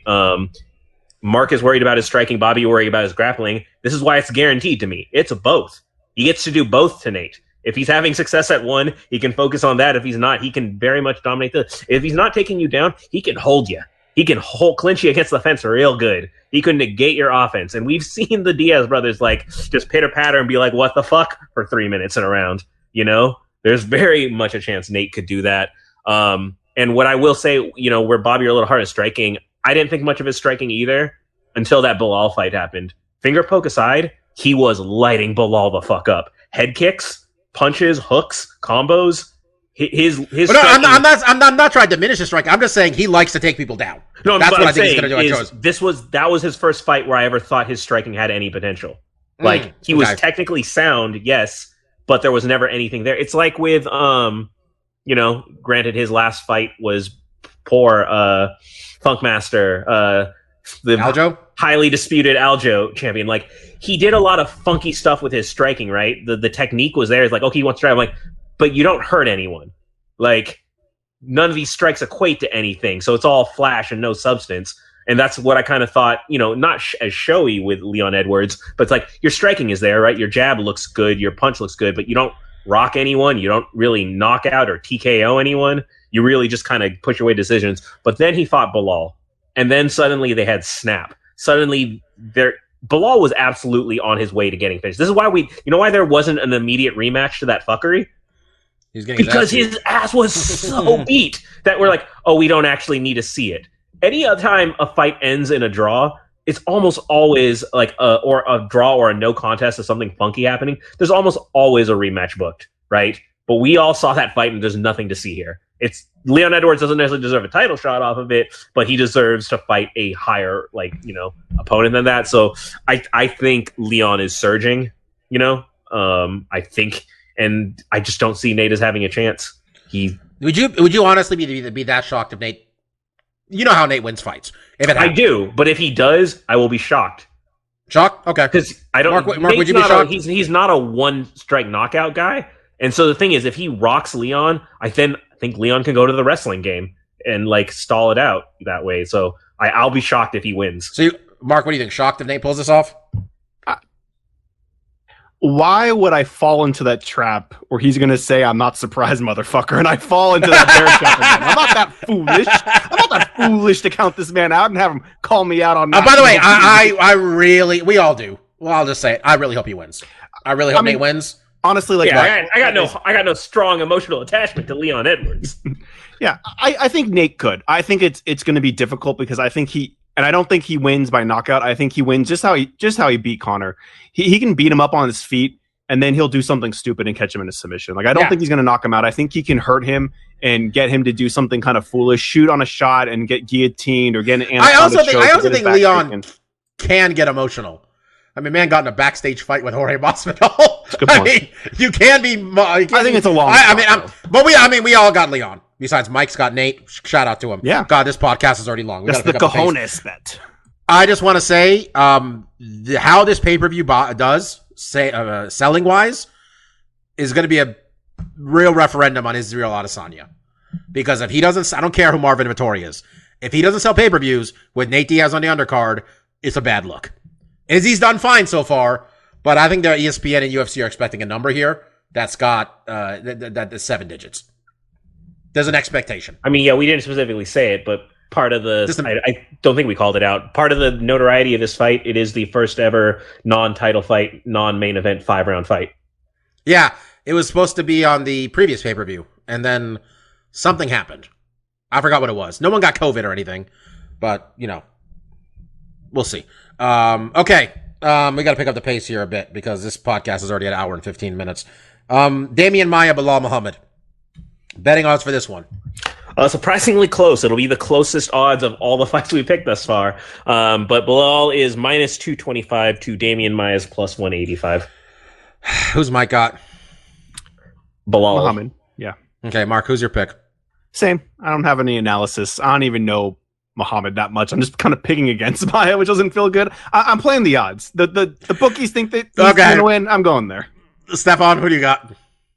Mark is worried about his striking. Bobby worried about his grappling. This is why it's guaranteed to me. It's both. He gets to do both to Nate. If he's having success at one, he can focus on that. If he's not, he can very much dominate this. If he's not taking you down, he can hold you. He can hold clinch you against the fence real good. He can negate your offense. And we've seen the Diaz brothers like just pitter patter and be like, what the fuck for 3 minutes in a round. You know, there's very much a chance Nate could do that. And what I will say, you know, where Bobby are a little hard at striking, I didn't think much of his striking either until that Bilal fight happened. Finger poke aside, he was lighting Bilal the fuck up. Head kicks, punches, hooks, combos. His no, I'm not trying to diminish his strike. I'm just saying he likes to take people down. No, that's what I think he's he's going to do. That was his first fight where I ever thought his striking had any potential. Like he was technically sound, yes, but there was never anything there. It's like with you know, granted his last fight was poor Funkmaster, the Aljo? highly disputed Aljo champion. Like he did a lot of funky stuff with his striking, right? The technique was there. It's like, okay, he wants to try. I'm like, but you don't hurt anyone. Like, none of these strikes equate to anything. So it's all flash and no substance. And that's what I kind of thought, you know, not as showy with Leon Edwards, but it's like your striking is there, right? Your jab looks good. Your punch looks good, but you don't rock anyone. You don't really knock out or TKO anyone. You really just kind of push away decisions. But then he fought Bilal. And then suddenly they had snap. Suddenly Bilal was absolutely on his way to getting finished. This is why you know why there wasn't an immediate rematch to that fuckery? Because his ass was so beat that we're like, oh, we don't actually need to see it. Any other time a fight ends in a draw, it's almost always like or a draw or a no contest or something funky happening. There's almost always a rematch booked, right? But we all saw that fight and there's nothing to see here. It's Leon Edwards doesn't necessarily deserve a title shot off of it, but he deserves to fight a higher, like, you know, opponent than that. So I think Leon is surging, you know, I think. And I just don't see Nate as having a chance. Would you honestly be that shocked if Nate? You know how Nate wins fights. If it happens. I do, but if he does, I will be shocked. Shocked? Okay. Because I don't. Mark, would you be shocked? He's not a one strike knockout guy, and so the thing is, if he rocks Leon, I think Leon can go to the wrestling game and like stall it out that way. So I'll be shocked if he wins. So, Mark, what do you think? Shocked if Nate pulls this off? Why would I fall into that trap where he's going to say, I'm not surprised, motherfucker, and I fall into that bear trap again? I'm not that foolish. I'm not that foolish to count this man out and have him call me out on that. By the way, I really, we all do. Well, I'll just say it. I really hope he wins. I really hope Nate wins. Honestly, like, yeah, I got no strong emotional attachment to Leon Edwards. Yeah, I think Nate could. I think it's going to be difficult because I think and I don't think he wins by knockout. I think he wins just how he beat Connor. He can beat him up on his feet, and then he'll do something stupid and catch him in a submission. Like, I don't think he's going to knock him out. I think he can hurt him and get him to do something kind of foolish, shoot on a shot and get guillotined or get an I also think Leon can get emotional. I mean, man got in a backstage fight with Jorge Masvidal. Good point. I mean, you can be. I think it's a long. We all got Leon. Besides, Mike's got Nate. Shout out to him. Yeah. God, this podcast is already long. That's the cojones bet. I just want to say, how this pay-per-view does, selling wise, is going to be a real referendum on Israel Adesanya. Because if he doesn't, I don't care who Marvin Vettori is. If he doesn't sell pay-per-views with Nate Diaz on the undercard, it's a bad look. Izzy's done fine so far, but I think that ESPN and UFC are expecting a number here that's got that's 7 digits. There's an expectation. I mean, yeah, we didn't specifically say it, but part of I don't think we called it out. Part of the notoriety of this fight, it is the first ever non-title fight, non-main event 5-round fight. Yeah, it was supposed to be on the previous pay-per-view, and then something happened. I forgot what it was. No one got COVID or anything, but, you know, we'll see. Okay, we got to pick up the pace here a bit because this podcast is already at an hour and 15 minutes. Damian Maia, Bilal Muhammad. Betting odds for this one. Surprisingly close. It'll be the closest odds of all the fights we picked thus far. But Bilal is minus 225 to Damian Maia's plus 185. Who's Mike got? Bilal. Muhammad. Yeah. Okay, Mark, who's your pick? Same. I don't have any analysis. I don't even know Muhammad that much. I'm just kind of picking against Maia, which doesn't feel good. I'm playing the odds. The bookies think that he's going to win. I'm going there. Stefan, who do you got?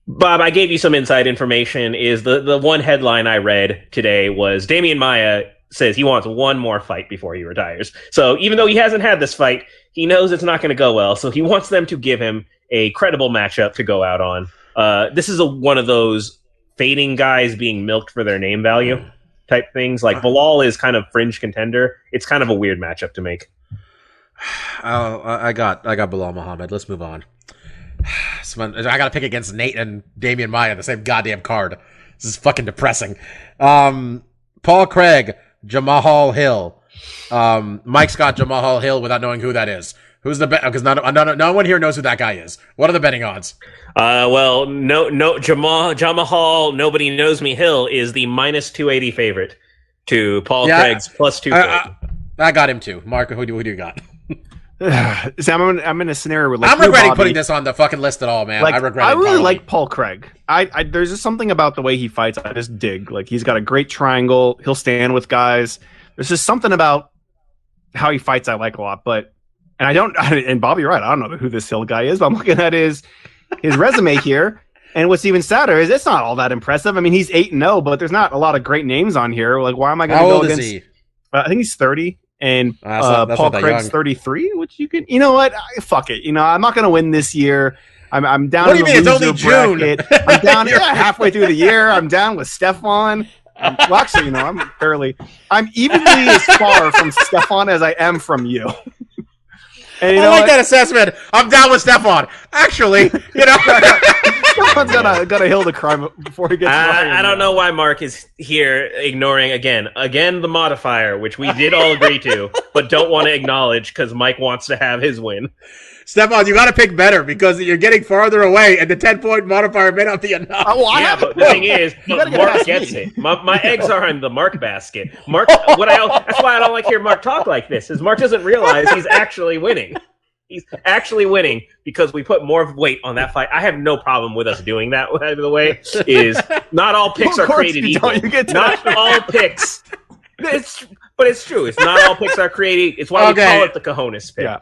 Bob, I gave you some inside information. Is the one headline I read today was Damian Maia says he wants one more fight before he retires. So even though he hasn't had this fight, he knows it's not going to go well. So he wants them to give him a credible matchup to go out on. This is one of those fading guys being milked for their name value type things. Like Bilal is kind of fringe contender. It's kind of a weird matchup to make. Oh, I got Bilal Muhammad. Let's move on. I got to pick against Nate and Damian Maya the same goddamn card. This is fucking depressing. Paul Craig, Jamahal Hill. Mike's got Jamahal Hill without knowing who that is. Who's the bet? Because no one here knows who that guy is. What are the betting odds? Well, no, Jamahal, nobody knows me. Hill is the minus 280 favorite to Paul Craig's plus 230. I got him too. Mark, who do you got? So I'm in a scenario where like, I'm regretting putting this on the fucking list at all, man. Like, I regret it. I really like Paul Craig. I there's just something about the way he fights I just dig. Like he's got a great triangle. He'll stand with guys. There's just something about how he fights I like a lot. And Bobby, you're right. I don't know who this Hill guy is, but I'm looking at his resume here. And what's even sadder is it's not all that impressive. I mean, he's 8-0, but there's not a lot of great names on here. Like, why am I going to go against? How old is he? I think he's 30. And that's Paul Craig's 33, which you can, you know what? Fuck it. You know, I'm not going to win this year. I'm down. What do you mean? It's only June. I'm down halfway through the year. I'm down with Stefan. Well, actually, you know, I'm evenly as far from Stefan as I am from you. And you know like that assessment. I'm down with Stefan. Actually, you know. Stefan's got a hill to climb before he gets I don't know why Mark is here ignoring again the modifier, which we did all agree to, but don't want to acknowledge because Mike wants to have his win. Stefan, you got to pick better because you're getting farther away, and the 10-point modifier may not be enough. But the thing is, Mark gets it. My eggs are in the Mark basket. Mark, that's why I don't like hearing Mark talk like this. Is Mark doesn't realize he's actually winning. He's actually winning because we put more weight on that fight. I have no problem with us doing that. By the way, is not all picks are created equal. Not all picks. But it's true. It's not all picks are created. It's why we call it the cojones pick. Yeah.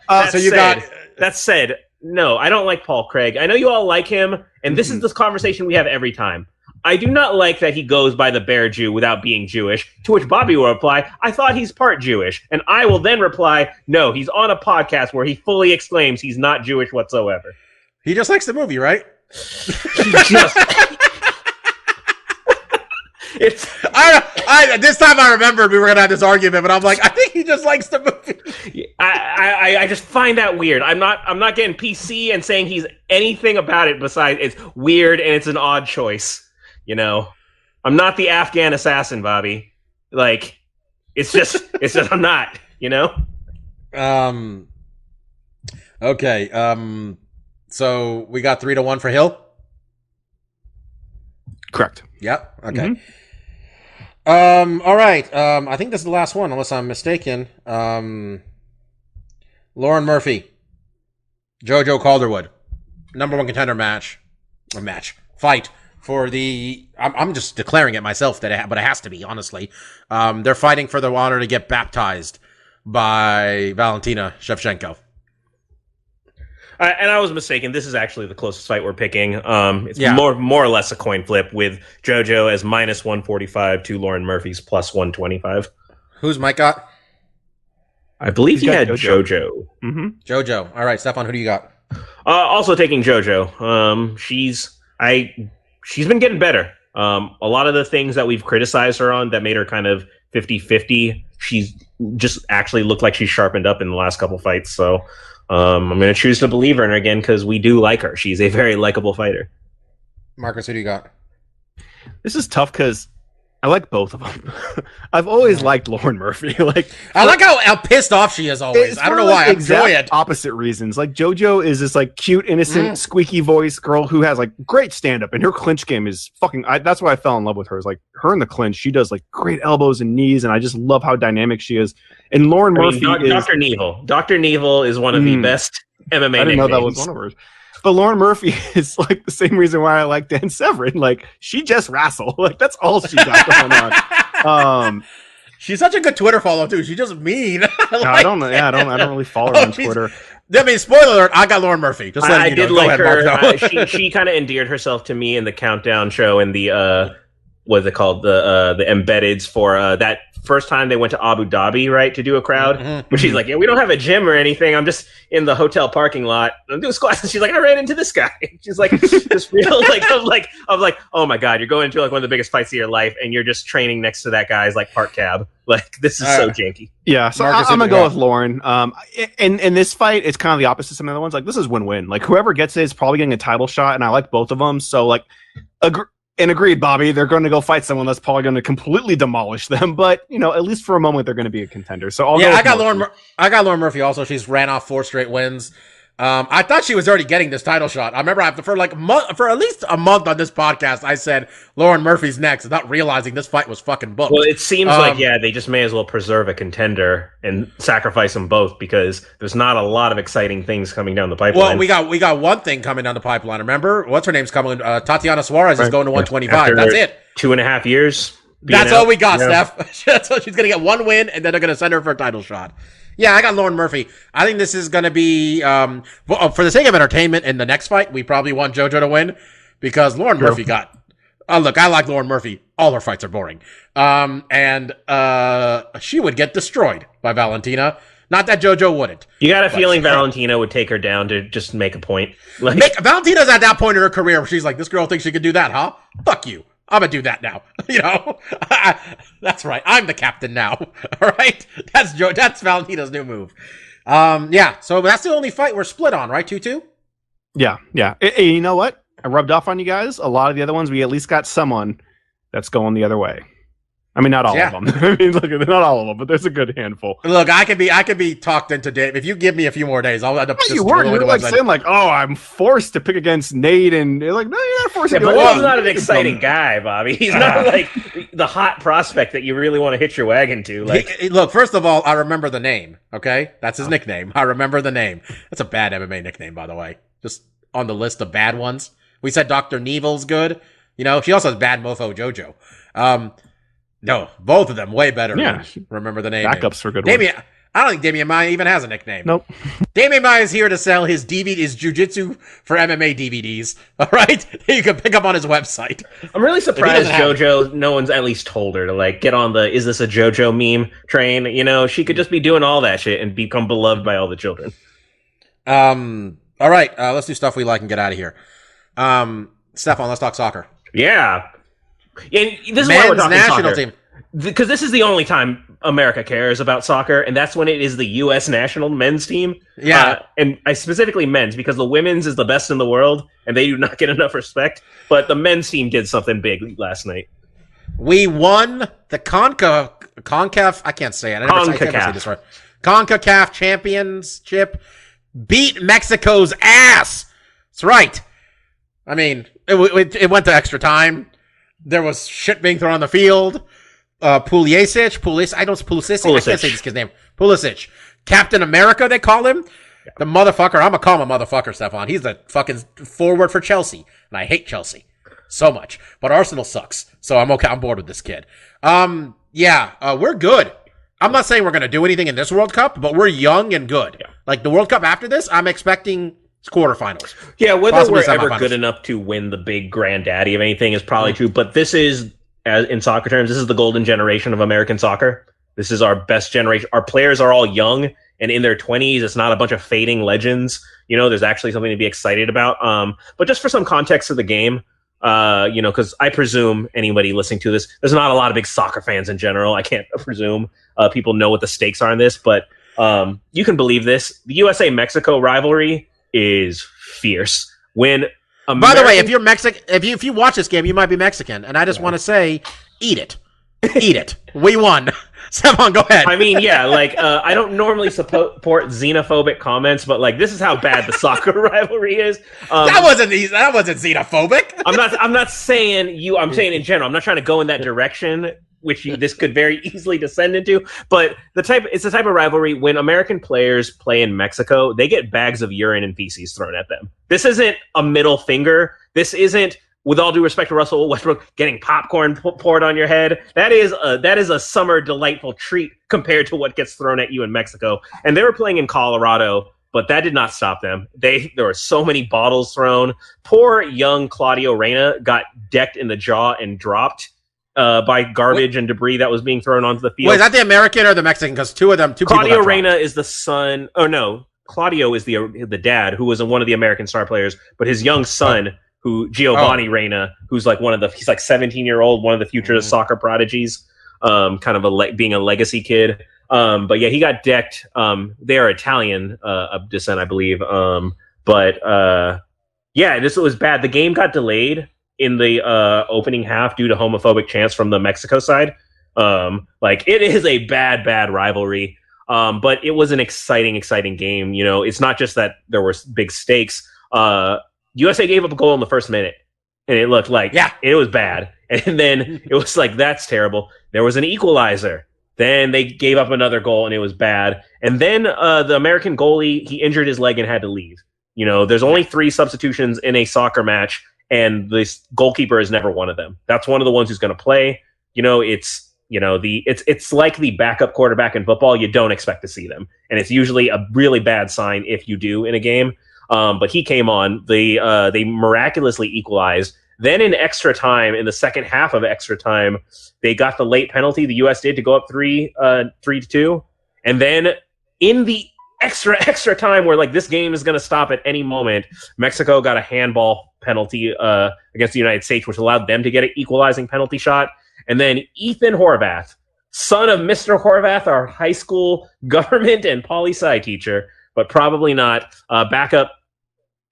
That said, no, I don't like Paul Craig. I know you all like him, and this is this conversation we have every time. I do not like that he goes by the Bear Jew without being Jewish, to which Bobby will reply, I thought he's part Jewish. And I will then reply, no, he's on a podcast where he fully exclaims he's not Jewish whatsoever. He just likes the movie, right? This time I remembered we were gonna have this argument, but I'm like, I think he just likes the movie. I just find that weird. I'm not getting PC and saying he's anything about it besides it's weird and it's an odd choice. You know, I'm not the Afghan assassin, Bobby. Like, it's just I'm not. You know. Okay. So we got 3-1 for Hill. Correct. Yep. Okay. Mm-hmm. All right. I think this is the last one, unless I'm mistaken. Lauren Murphy, JoJo Calderwood, #1 contender fight for the. I'm just declaring it myself but it has to be, honestly. They're fighting for the honor to get baptized by Valentina Shevchenko. And I was mistaken. This is actually the closest fight we're picking. It's more or less a coin flip with JoJo as minus 145 to Lauren Murphy's plus 125. Who's Mike got? I believe he had JoJo. Mm-hmm. JoJo. All right, Stefan, who do you got? Also taking JoJo. She's been getting better. A lot of the things that we've criticized her on that made her kind of 50-50, she's just actually looked like she's sharpened up in the last couple fights. So I'm going to choose to believe in her again because we do like her. She's a very likable fighter. Marcus, who do you got? This is tough because I like both of them. I've always liked Lauren Murphy. I like how pissed off she is always. I don't know why. I enjoy it. Opposite reasons. Like JoJo is this like cute, innocent, squeaky voice girl who has like great stand up, and her clinch game is fucking. That's why I fell in love with her. Is like her in the clinch. She does like great elbows and knees, and I just love how dynamic she is. And Lauren Murphy is Dr. Neville. Dr. Neville is one of the best MMA. I didn't know that was one of hers. But Lauren Murphy is like the same reason why I like Dan Severn. Like she just wrestle. Like that's all she got going on. She's such a good Twitter follow too. She's just mean. I don't know. Yeah, I don't really follow her on Twitter. I mean, spoiler alert, I got Lauren Murphy. Just letting you know. Did like her. She kind of endeared herself to me in the Countdown show and the what's it called? The embeddeds for that first time they went to Abu Dhabi, right, to do a crowd. Mm-hmm. But she's like, yeah, we don't have a gym or anything. I'm just in the hotel parking lot. I'm doing squats. And she's like, I ran into this guy. She's like, this real I'm like, oh my god, you're going into like one of the biggest fights of your life, and you're just training next to that guy's like park cab. Like this is so janky. Yeah, so Marcus, I'm gonna go with Lauren. In this fight, it's kind of the opposite of some of the other ones. Like this is win-win. Like whoever gets it is probably getting a title shot, and I like both of them. So like, agreed, Bobby. They're going to go fight someone that's probably going to completely demolish them. But at least for a moment, they're going to be a contender. So I got Lauren Murphy also. She's ran off 4 straight wins. I thought she was already getting this title shot. I remember for at least a month on this podcast, I said Lauren Murphy's next, not realizing this fight was fucking booked. Well, it seems like they just may as well preserve a contender and sacrifice them both because there's not a lot of exciting things coming down the pipeline. Well, we got one thing coming down the pipeline. Remember, what's her name's coming? Tatiana Suarez is going to 125. That's it. 2.5 years. That's all we got, Steph. So she's gonna get one win, and then they're gonna send her for a title shot. Yeah, I got Lauren Murphy. I think this is going to be, for the sake of entertainment in the next fight, we probably want JoJo to win because Lauren Murphy got, look, I like Lauren Murphy. All her fights are boring. And she would get destroyed by Valentina. Not that JoJo wouldn't. You got a feeling Valentina would take her down to just make a point. Valentina's at that point in her career where she's like, this girl thinks she could do that, huh? Fuck you. I'm gonna do that now. That's right. I'm the captain now. All right. That's Valentina's new move. So that's the only fight we're split on, right? 2-2. Yeah. Hey, you know what? I rubbed off on you guys. A lot of the other ones, we at least got someone that's going the other way. I mean, not all of them. I mean, look, not all of them, but there's a good handful. Look, I could be talked into Dave. If you give me a few more days, I'll end up. You were like saying like, oh, I'm forced to pick against Nate, and you're like, no, you're not forced. Yeah, but he's not an exciting guy, Bobby. He's not like the hot prospect that you really want to hitch your wagon to. Like, look, first of all, I remember the name. Okay, that's his nickname. I remember the name. That's a bad MMA nickname, by the way. Just on the list of bad ones. We said Dr. Nevil's good. She also has Bad Mofo JoJo. No, both of them way better. Yeah, remember the name. Backups for good Damien. I don't think Damian Maya even has a nickname. Nope. Damian Maya is here to sell his jiu-jitsu for MMA DVDs. All right, you can pick up on his website. I'm really surprised JoJo. No one's at least told her to like get on the "Is this a JoJo meme" train? She could just be doing all that shit and become beloved by all the children. All right, let's do stuff we like and get out of here. Stefan, let's talk soccer. Yeah. And this is Men's why we're talking national soccer. team. Because this is the only time America cares about soccer, and that's when it is the U.S. national men's team. Yeah. And I specifically men's, because the women's is the best in the world, and they do not get enough respect. But the men's team did something big last night. We won the CONCACAF. I can't say it. I can't say this right. CONCACAF Championship. Beat Mexico's ass. That's right. I mean, it went to extra time. There was shit being thrown on the field. Pulisic. I can't say this kid's name. Pulisic. Captain America, they call him. Yeah. The motherfucker. I'm gonna call him a motherfucker, Stefan. He's the fucking forward for Chelsea. And I hate Chelsea so much. But Arsenal sucks. So I'm okay. I'm bored with this kid. We're good. I'm not saying we're gonna do anything in this World Cup, but we're young and good. Yeah. Like the World Cup after this, I'm expecting quarterfinals. Yeah, whether we're ever good enough to win the big granddaddy of anything is probably true, but this is, as in soccer terms, this is the golden generation of American soccer. This is our best generation. Our players are all young and in their 20s. It's not a bunch of fading legends. There's actually something to be excited about. But just for some context of the game, because I presume anybody listening to this, there's not a lot of big soccer fans in general. I can't presume people know what the stakes are in this, but you can believe this. The USA-Mexico rivalry is fierce. By the way, if you're Mexican, if you watch this game, you might be Mexican, and I just want to say, eat it. We won. Stefan, go ahead. I mean, I don't normally support xenophobic comments, but this is how bad the soccer rivalry is. That wasn't xenophobic. I'm not saying you. I'm saying in general. I'm not trying to go in that direction, which this could very easily descend into. But it's the type of rivalry when American players play in Mexico, they get bags of urine and feces thrown at them. This isn't a middle finger. This isn't, with all due respect to Russell Westbrook, getting popcorn poured on your head. That is a summer delightful treat compared to what gets thrown at you in Mexico. And they were playing in Colorado, but that did not stop them. There were so many bottles thrown. Poor young Claudio Reyna got decked in the jaw and dropped. by garbage and debris that was being thrown onto the field. Wait, is that the American or the Mexican? Because two Claudio people Reyna is the son. Oh no, Claudio is the dad who was one of the American star players, but his young son, who Giovanni Reyna, who's like he's like 17-year-old, one of the future soccer prodigies, kind of being a legacy kid. But yeah, he got decked. They are Italian of descent, I believe. Yeah, this was bad. The game got delayed in the opening half due to homophobic chants from the Mexico side. It is a bad rivalry. But it was an exciting game. You know, it's not just that there were big stakes. USA gave up a goal in the first minute, and it looked like it was bad. And then it was like, that's terrible. There was an equalizer. Then they gave up another goal, and it was bad. And then the American goalie, he injured his leg and had to leave. You know, there's only 3 substitutions in a soccer match, and this goalkeeper is never one of them. That's one of the ones who's going to play. You know, it's like the backup quarterback in football. You don't expect to see them, and it's usually a really bad sign if you do in a game. But he came on. They miraculously equalized. Then in extra time, in the second half of extra time, they got the late penalty. The U.S. did to go up 3-2, and then in the extra time where like this game is going to stop at any moment, Mexico got a handball penalty against the United States, which allowed them to get an equalizing penalty shot. And then Ethan Horvath, son of Mr. Horvath, our high school government and poli-sci teacher, but probably not backup,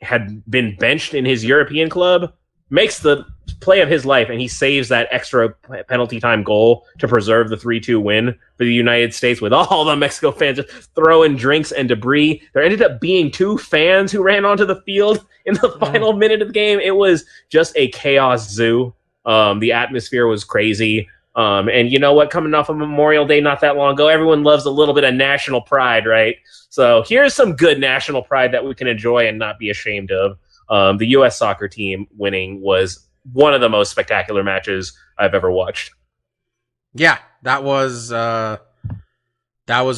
had been benched in his European club, makes the play of his life, and he saves that extra penalty time goal to preserve the 3-2 win for the United States, with all the Mexico fans just throwing drinks and debris. There ended up being 2 fans who ran onto the field in the final minute of the game. It was just a chaos zoo. The atmosphere was crazy. And you know what? Coming off of Memorial Day not that long ago, everyone loves a little bit of national pride, right? So here's some good national pride that we can enjoy and not be ashamed of. The U.S. soccer team winning was one of the most spectacular matches I've ever watched. Yeah, that was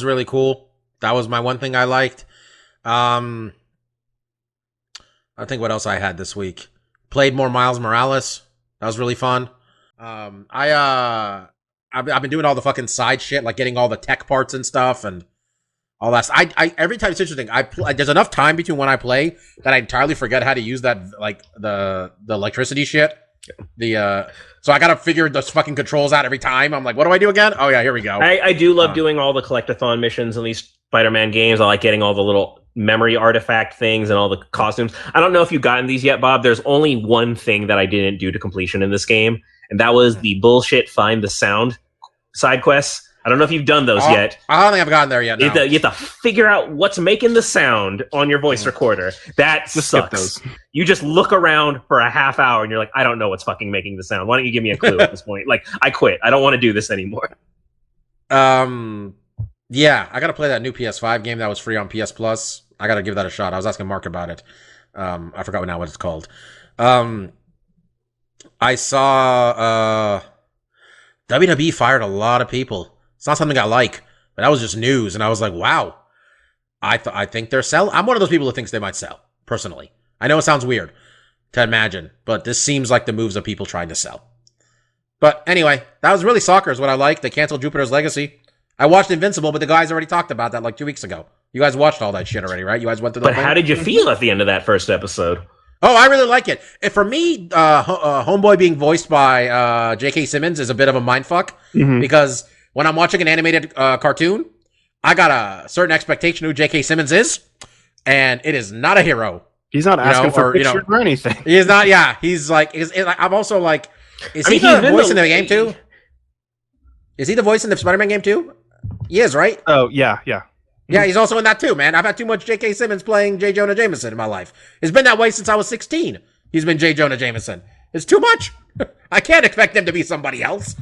really cool. That was my one thing I liked. I think what else I had this week. Played more Miles Morales. That was really fun. I've been doing all the fucking side shit, like getting all the tech parts and stuff and all that. I every time it's interesting. There's enough time between when I play that I entirely forget how to use that, like the electricity shit. So I gotta figure those fucking controls out every time. I'm like, what do I do again? Oh yeah, here we go. I do love doing all the collectathon missions in these Spider-Man games. I like getting all the little memory artifact things and all the costumes. I don't know if you've gotten these yet, Bob. There's only one thing that I didn't do to completion in this game, and that was the bullshit find the sound side quests. I don't know if you've done those yet. I don't think I've gotten there yet. No. You have to figure out what's making the sound on your voice recorder. That just sucks. You just look around for a half hour and you're like, I don't know what's fucking making the sound. Why don't you give me a clue at this point? Like, I quit. I don't want to do this anymore. Yeah, I gotta play that new PS5 game that was free on PS Plus. I gotta give that a shot. I was asking Mark about it. I forgot now what it's called. I saw WWE fired a lot of people. It's not something I like, but that was just news, and I was like, wow. I think they're selling. I'm one of those people who thinks they might sell, personally. I know it sounds weird to imagine, but this seems like the moves of people trying to sell. But anyway, that was really soccer is what I like. They canceled Jupiter's Legacy. I watched Invincible, but the guys already talked about that like 2 weeks ago. You guys watched all that shit already, right? You guys went through the But how did you feel at the end of that first episode? Oh, I really like it. And for me, Homeboy being voiced by J.K. Simmons is a bit of a mindfuck because when I'm watching an animated cartoon, I got a certain expectation of who J.K. Simmons is, and it is not a hero. He's not asking for a picture or anything. He is not. Yeah, he's like. I'm also like. Is he the voice in the game too? Is he the voice in the Spider-Man game too? He is, right? Oh yeah. Yeah, he's also in that too, man. I've had too much J.K. Simmons playing J. Jonah Jameson in my life. It's been that way since I was 16. He's been J. Jonah Jameson. It's too much. I can't expect him to be somebody else.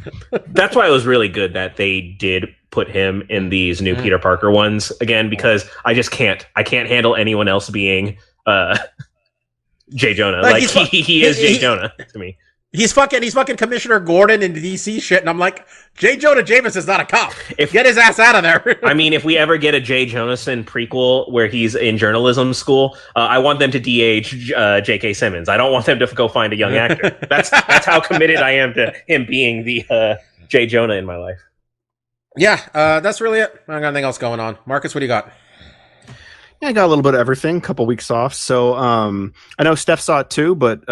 That's why it was really good that they did put him in these new Peter Parker ones again, because I just can't. I can't handle anyone else being J. Jonah. Like he is J. Jonah to me. He's fucking Commissioner Gordon in DC shit, and I'm like, J. Jonah Jameson is not a cop. Get his ass out of there. I mean, if we ever get a J. Jonathan prequel where he's in journalism school, I want them to de-age J.K. Simmons. I don't want them to go find a young actor. That's how committed I am to him being the J. Jonah in my life. Yeah, that's really it. I don't got anything else going on. Marcus, what do you got? Yeah, I got a little bit of everything, couple weeks off. So I know Steph saw it too, but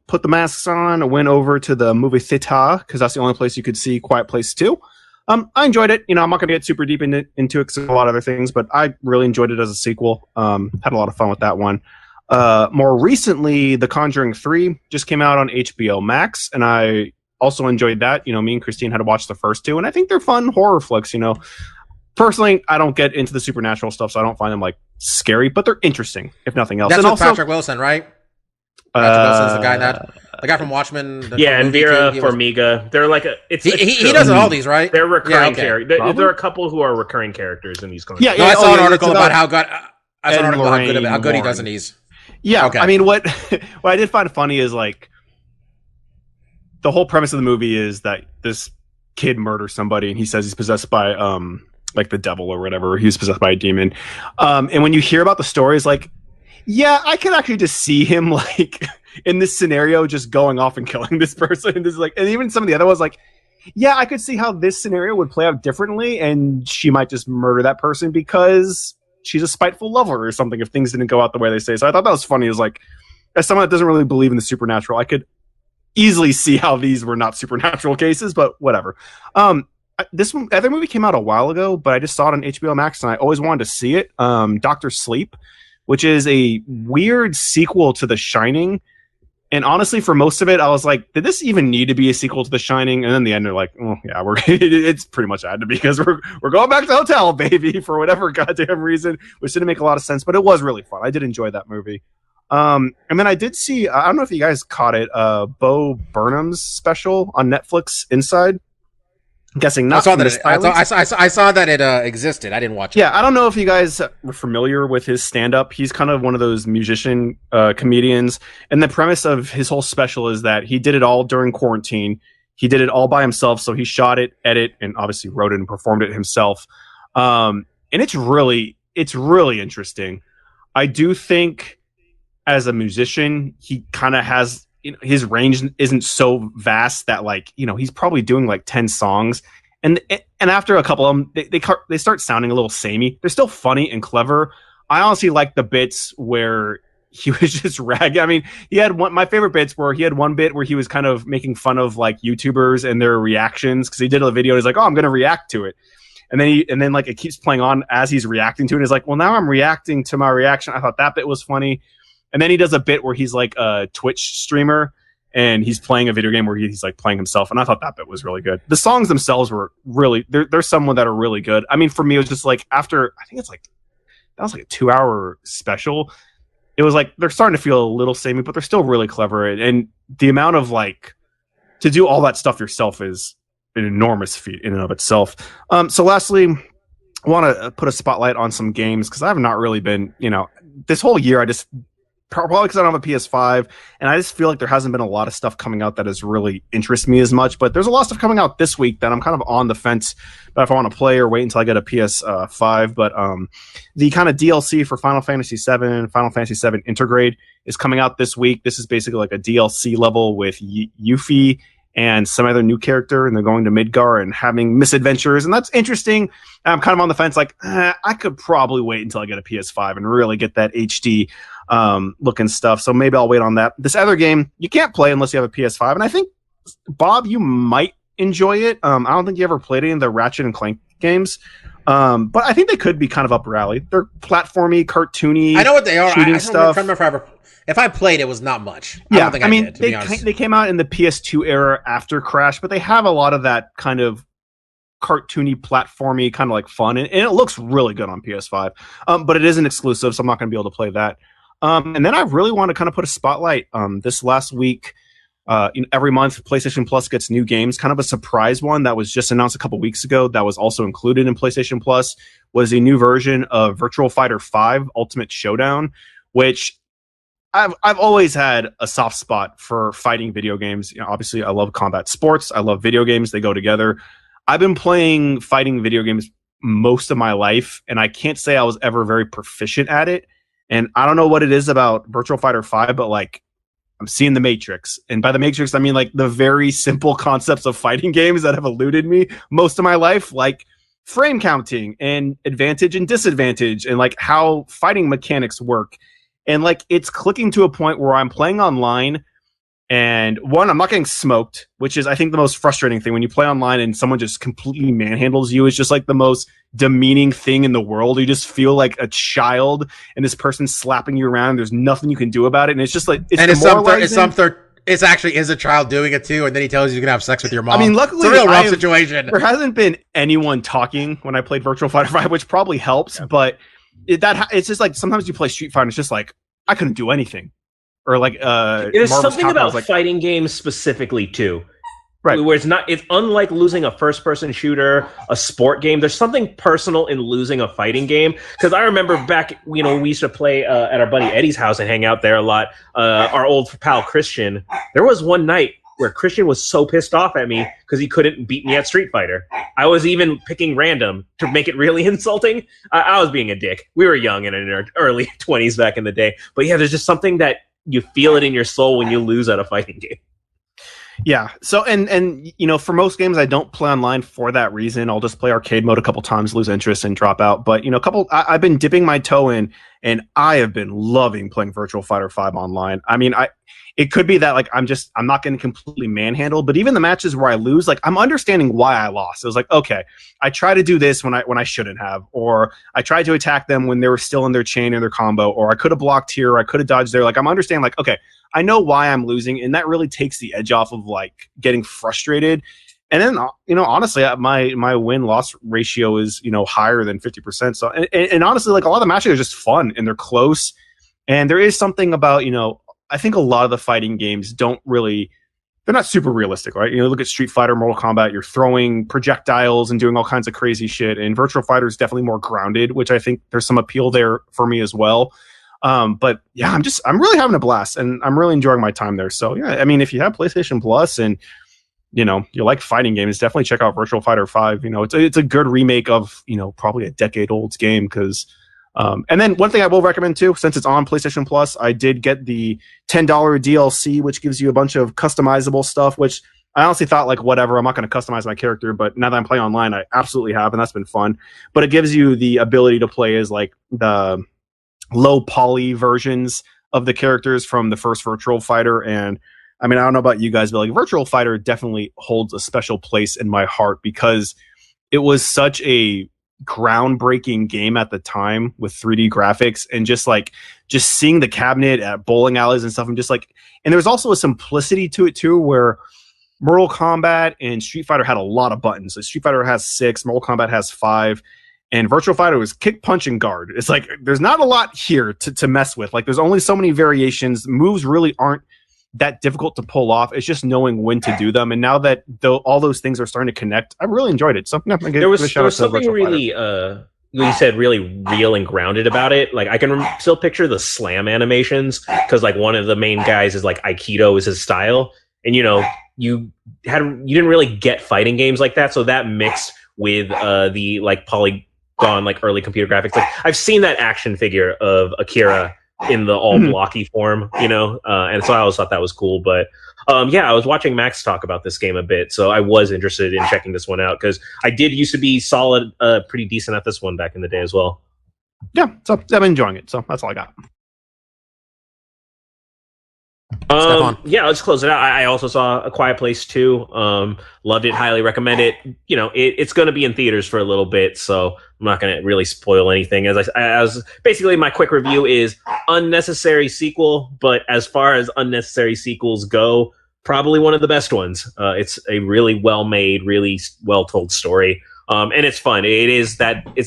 put the masks on, went over to the movie theater because that's the only place you could see Quiet Place 2. I enjoyed it. I'm not going to get super deep into it because there's a lot of other things, but I really enjoyed it as a sequel. Had a lot of fun with that one. More recently, The Conjuring 3 just came out on HBO Max, and I also enjoyed that. Me and Christine had to watch the first two, and I think they're fun horror flicks, Personally, I don't get into the supernatural stuff, so I don't find them scary, but they're interesting, if nothing else. That's and with also, Patrick Wilson, right? Patrick Wilson's the guy from Watchmen. And Vera Farmiga. They're like he does all these, right? They're recurring okay. characters. There are a couple who are recurring characters in these comics. Yeah. I saw an article about how good he does in these. Yeah, okay. I mean, what I did find funny is the whole premise of the movie is that this kid murders somebody, and he says he's possessed by the devil or whatever. He was possessed by a demon. And when you hear about the stories, yeah, I can actually just see him in this scenario just going off and killing this person. And this is and even some of the other ones, yeah, I could see how this scenario would play out differently, and she might just murder that person because she's a spiteful lover or something if things didn't go out the way they say. So I thought that was funny. It was as someone that doesn't really believe in the supernatural, I could easily see how these were not supernatural cases, but whatever. This other movie came out a while ago, but I just saw it on HBO Max, and I always wanted to see it. Dr. Sleep, which is a weird sequel to The Shining. And honestly, for most of it, I was like, did this even need to be a sequel to The Shining? And then the end, they're like, oh, yeah, it's pretty much had to be because we're going back to Hotel, baby, for whatever goddamn reason, which didn't make a lot of sense, but it was really fun. I did enjoy that movie. And then I did see, I don't know if you guys caught it, Bo Burnham's special on Netflix, Inside. I'm guessing not. I saw that it existed. I didn't watch it. Yeah, I don't know if you guys were familiar with his stand-up. He's kind of one of those musician comedians, and the premise of his whole special is that he did it all during quarantine. He did it all by himself, so he shot it, edited, and obviously wrote it and performed it himself. And it's really interesting. I do think as a musician, he kind of has his range isn't so vast that he's probably doing 10 songs, and after a couple of them they start sounding a little samey. They're still funny and clever. I honestly like the bits where he was just ragging. I mean, he had my favorite bits where he had one bit where he was kind of making fun of YouTubers and their reactions, because he did a video and he's like, oh, I'm gonna react to it. And then it keeps playing on as he's reacting to it. And he's like, well, now I'm reacting to my reaction. I thought that bit was funny. And then he does a bit where he's a Twitch streamer and he's playing a video game where he's playing himself. And I thought that bit was really good. The songs themselves were really, there's some that are really good. I mean, for me, it was just after, I think it's that was a 2-hour special. It was they're starting to feel a little samey, but they're still really clever. And the amount of to do all that stuff yourself is an enormous feat in and of itself. So lastly, I want to put a spotlight on some games because I have not really been, this whole year I just, probably because I don't have a PS5, and I just feel like there hasn't been a lot of stuff coming out that has really interested me as much. But there's a lot of stuff coming out this week that I'm kind of on the fence about if I want to play or wait until I get a PS5. But the kind of DLC for Final Fantasy VII, Final Fantasy VII Intergrade is coming out this week. This is basically a DLC level with Yuffie and some other new character, and they're going to Midgar and having misadventures, and that's interesting. I'm kind of on the fence, I could probably wait until I get a PS5 and really get that HD looking stuff, so maybe I'll wait on that. This other game, you can't play unless you have a PS5, and I think, Bob, you might enjoy it. I don't think you ever played any of the Ratchet and Clank games, but I think they could be kind of up your alley. They're platformy, cartoony, I know what they are. shooting I stuff. don't remember if I played, it was not much. Yeah, I mean, they came out in the PS2 era after Crash, but they have a lot of that kind of cartoony, platformy, kind of fun, and it looks really good on PS5. But it isn't exclusive, so I'm not going to be able to play that. And then I really want to kind of put a spotlight. This last week, every month, PlayStation Plus gets new games. Kind of a surprise one that was just announced a couple weeks ago that was also included in PlayStation Plus was a new version of Virtual Fighter 5 Ultimate Showdown, which I've always had a soft spot for fighting video games. You know, obviously I love combat sports. I love video games. They go together. I've been playing fighting video games most of my life, and I can't say I was ever very proficient at it. And I don't know what it is about Virtual Fighter 5, but like I'm seeing the Matrix. And by the Matrix, I mean like the very simple concepts of fighting games that have eluded me most of my life, like frame counting and advantage and disadvantage and like how fighting mechanics work. And like it's clicking to a point where I'm playing online and one, I'm not getting smoked, which is I think the most frustrating thing when you play online and someone just completely manhandles you. Is just like the most demeaning thing in the world. You just feel like a child and this person slapping you around. There's nothing you can do about it. And it's just like, it's actually is a child doing it too, and then he tells you can have sex with your mom. I mean, luckily, it's a real rough situation. There hasn't been anyone talking when I played Virtual Fighter 5, which probably helps. Yeah. But it's just like sometimes you play Street Fighter, and it's just like I couldn't do anything, or like there's something about like, fighting games specifically too. Right. Where it's unlike losing a first-person shooter, a sport game. There's something personal in losing a fighting game. Because I remember back, we used to play at our buddy Eddie's house and hang out there a lot. Our old pal Christian. There was one night where Christian was so pissed off at me because he couldn't beat me at Street Fighter. I was even picking random to make it really insulting. I was being a dick. We were young and in our early 20s back in the day. But yeah, there's just something that you feel it in your soul when you lose at a fighting game. Yeah. So, and for most games, I don't play online for that reason. I'll just play arcade mode a couple times, lose interest, and drop out. But, I've been dipping my toe in, and I have been loving playing Virtual Fighter 5 online. I mean, it could be that, like, I'm not getting completely manhandled, but even the matches where I lose, like, I'm understanding why I lost. It was like, okay, I try to do this when I shouldn't have, or I tried to attack them when they were still in their chain or their combo, or I could have blocked here, or I could have dodged there. Like, I'm understanding, like, okay, I know why I'm losing, and that really takes the edge off of like getting frustrated. And then, honestly, my win-loss ratio is, higher than 50%. So, and honestly, like a lot of the matches are just fun and they're close. And there is something about, I think a lot of the fighting games they're not super realistic, right? Look at Street Fighter, Mortal Kombat, you're throwing projectiles and doing all kinds of crazy shit. And Virtual Fighter is definitely more grounded, which I think there's some appeal there for me as well. But yeah, I'm really having a blast and I'm really enjoying my time there. So yeah, I mean, if you have PlayStation Plus and, you like fighting games, definitely check out Virtual Fighter 5. It's a good remake of, probably a decade old game. And then one thing I will recommend too, since it's on PlayStation Plus, I did get the $10 DLC, which gives you a bunch of customizable stuff, which I honestly thought like, whatever, I'm not going to customize my character, but now that I'm playing online, I absolutely have. And that's been fun, but it gives you the ability to play as like the low poly versions of the characters from the first Virtual Fighter. And I mean, I don't know about you guys, but like Virtual Fighter definitely holds a special place in my heart because it was such a groundbreaking game at the time with 3D graphics and just seeing the cabinet at bowling alleys and stuff. And and there's also a simplicity to it too, where Mortal Kombat and Street Fighter had a lot of buttons. So Street Fighter has 6, Mortal Kombat has 5. And Virtual Fighter was kick, punch, and guard. It's like there's not a lot here to mess with. Like there's only so many variations. Moves really aren't that difficult to pull off. It's just knowing when to do them. And now that all those things are starting to connect, I've really enjoyed it. So there was something really, you said really real and grounded about it. Like I can still picture the slam animations because like one of the main guys is like Aikido is his style, and you didn't really get fighting games like that. So that mixed with the like polygon like early computer graphics. Like I've seen that action figure of Akira in the all blocky form, and so I always thought that was cool. But I was watching Max talk about this game a bit, so I was interested in checking this one out because I did used to be solid, pretty decent at this one back in the day as well. Yeah, so I've been enjoying it. So that's all I got. Let's close it out. I also saw A Quiet Place 2. Loved it, highly recommend it. It's going to be in theaters for a little bit, so I'm not going to really spoil anything. As basically my quick review is unnecessary sequel, but as far as unnecessary sequels go, probably one of the best ones. It's a really well made, really well told story. And it's fun. It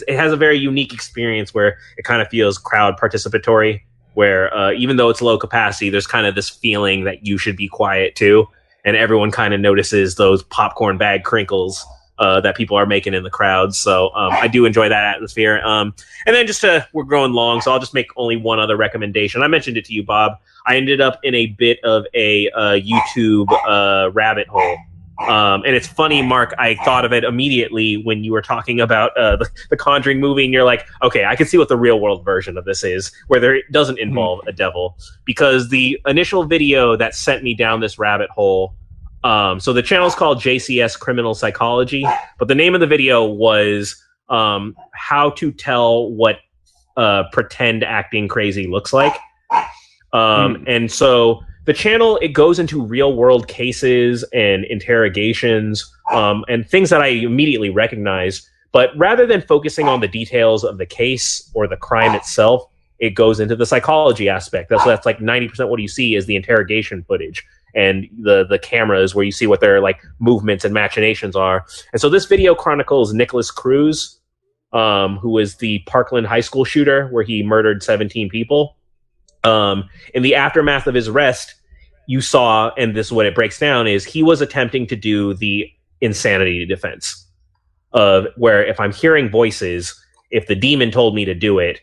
has a very unique experience where it kind of feels crowd participatory, where even though it's low capacity, there's kind of this feeling that you should be quiet too. And everyone kind of notices those popcorn bag crinkles that people are making in the crowds. So I do enjoy that atmosphere. And then we're growing long, so I'll just make only one other recommendation. I mentioned it to you, Bob. I ended up in a bit of a YouTube rabbit hole. And it's funny, Mark, I thought of it immediately when you were talking about the Conjuring movie, and you're like, okay, I can see what the real world version of this is, where there doesn't involve a devil. Because the initial video that sent me down this rabbit hole, so the channel is called JCS Criminal Psychology, but the name of the video was how to tell what pretend acting crazy looks like. And so the channel, it goes into real world cases and interrogations and things that I immediately recognize. But rather than focusing on the details of the case or the crime itself, it goes into the psychology aspect. That's like 90% what you see is the interrogation footage and the cameras where you see what their like movements and machinations are. And so this video chronicles Nicholas Cruz, who was the Parkland High School shooter where he murdered 17 people. In the aftermath of his arrest, you saw, and this is what it breaks down, is he was attempting to do the insanity defense of where if I'm hearing voices, if the demon told me to do it,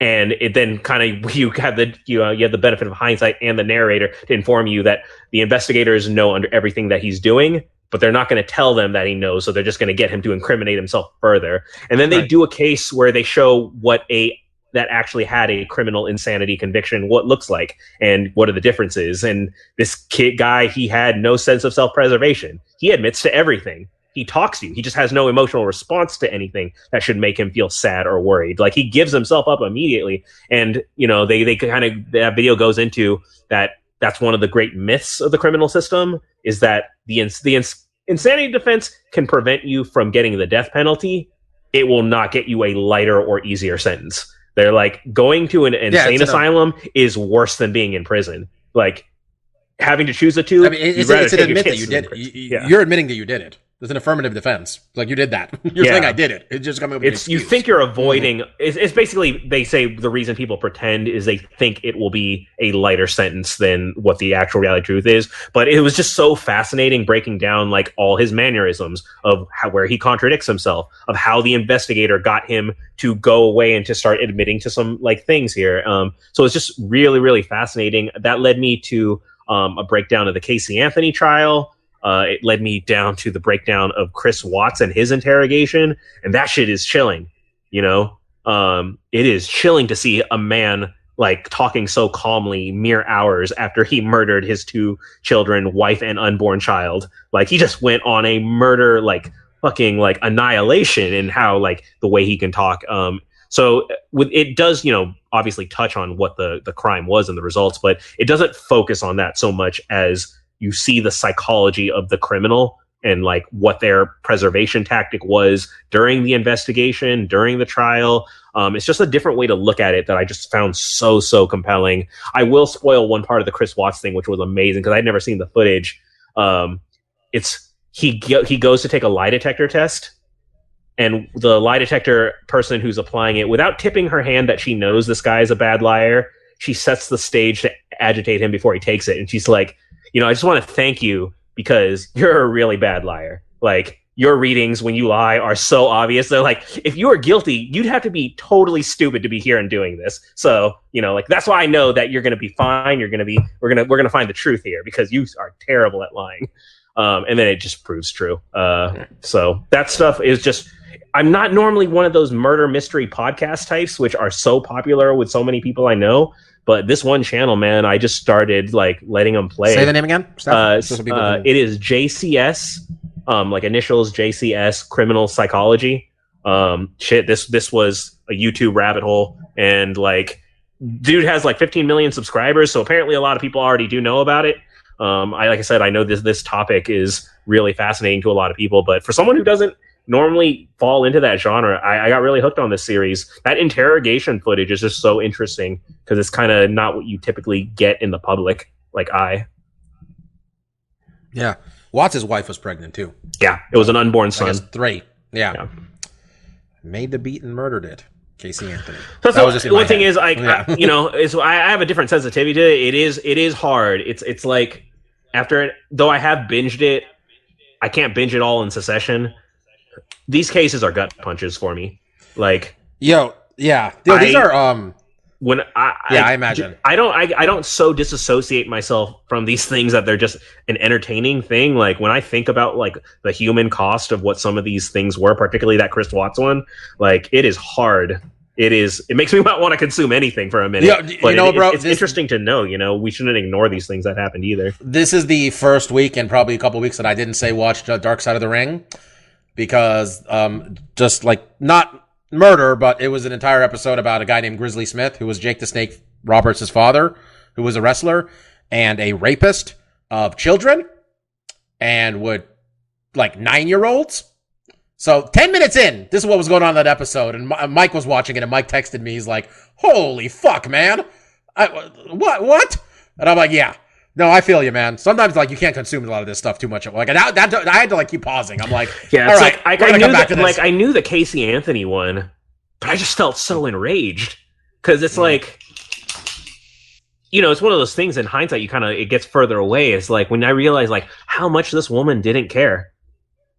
and it then kind of you have the benefit of hindsight and the narrator to inform you that the investigators know under everything that he's doing, but they're not going to tell them that he knows, so they're just going to get him to incriminate himself further. And then they do a case where they show what that actually had a criminal insanity conviction, what looks like, and what are the differences. And this guy, he had no sense of self-preservation. He admits to everything. He talks to you. He just has no emotional response to anything that should make him feel sad or worried. Like, he gives himself up immediately. And, you know, they kind of, that video goes into that. That's one of the great myths of the criminal system, is that the insanity defense can prevent you from getting the death penalty. It will not get you a lighter or easier sentence. They're like, going to an insane asylum is worse than being in prison. Like, having to choose the two. I mean, it's an admit that you did it. You're admitting that you did it. It's an affirmative defense. Like, you did that. You're saying I did it. It's just coming up with an excuse. You think you're avoiding. It's basically, they say the reason people pretend is they think it will be a lighter sentence than what the actual reality truth is. But it was just so fascinating breaking down like all his mannerisms of where he contradicts himself, of how the investigator got him to go away and to start admitting to some like things here. So it's just really, really fascinating. That led me to a breakdown of the Casey Anthony trial. It led me down to the breakdown of Chris Watts and his interrogation, and that shit is chilling. You know, it is chilling to see a man like talking so calmly mere hours after he murdered his 2 children, wife and unborn child. Like, he just went on a murder, like fucking like annihilation in how like the way he can talk. So it does, you know, obviously touch on what the crime was and the results, but it doesn't focus on that so much as you see the psychology of the criminal and like what their preservation tactic was during the investigation, during the trial. It's just a different way to look at it that I just found so compelling. I will spoil one part of the Chris Watts thing, which was amazing because I'd never seen the footage. He goes to take a lie detector test, and the lie detector person who's applying it, without tipping her hand that she knows this guy is a bad liar, she sets the stage to agitate him before he takes it. And she's like, you know, I just want to thank you because you're a really bad liar. Like, your readings when you lie are so obvious. They're like, if you were guilty, you'd have to be totally stupid to be here and doing this. So, you know, like, that's why I know that you're going to be fine. We're going to find the truth here because you are terrible at lying. And then it just proves true. So that stuff is just, I'm not normally one of those murder mystery podcast types, which are so popular with so many people I know. But this one channel, man, I just started like letting them play. Say the name again. It is JCS, like initials JCS Criminal Psychology. This was a YouTube rabbit hole, and like, dude has like 15 million subscribers, so apparently a lot of people already do know about it. Like I said, I know this topic is really fascinating to a lot of people, but for someone who doesn't normally fall into that genre, I got really hooked on this series. That interrogation footage is just so interesting because it's kind of not what you typically get in the public like eye. Yeah. Watts' wife was pregnant too. Yeah, it was an unborn son. I guess 3. Yeah. Made the beat and murdered it. Casey Anthony. That was just one thing is I have a different sensitivity to it. It is hard. It's like, after it, though I have binged it, I can't binge it all in succession. these cases are gut punches for me. Like, Yo, yeah. Dude, these are when I imagine. I don't so disassociate myself from these things that they're just an entertaining thing. Like when I think about like the human cost of what some of these things were, particularly that Chris Watts one, like it is hard. It makes me not want to consume anything for a minute. Yeah, but bro, it's interesting to know, we shouldn't ignore these things that happened either. This is the first week and probably a couple weeks that I didn't say watch Dark Side of the Ring because just like not murder, but it was an entire episode about a guy named Grizzly Smith who was Jake the Snake Roberts' father, who was a wrestler and a rapist of children and would like 9-year-olds. So 10 minutes in, this is what was going on in that episode, and Mike was watching it, and Mike texted me. He's like, "Holy fuck, man! What?" And I'm like, "Yeah, no, I feel you, man. Sometimes like you can't consume a lot of this stuff too much. Like I had to like keep pausing. I'm like, yeah, all right, like I knew the Casey Anthony one, but I just felt so enraged because it's like, it's one of those things in hindsight. It gets further away. It's like when I realized like how much this woman didn't care.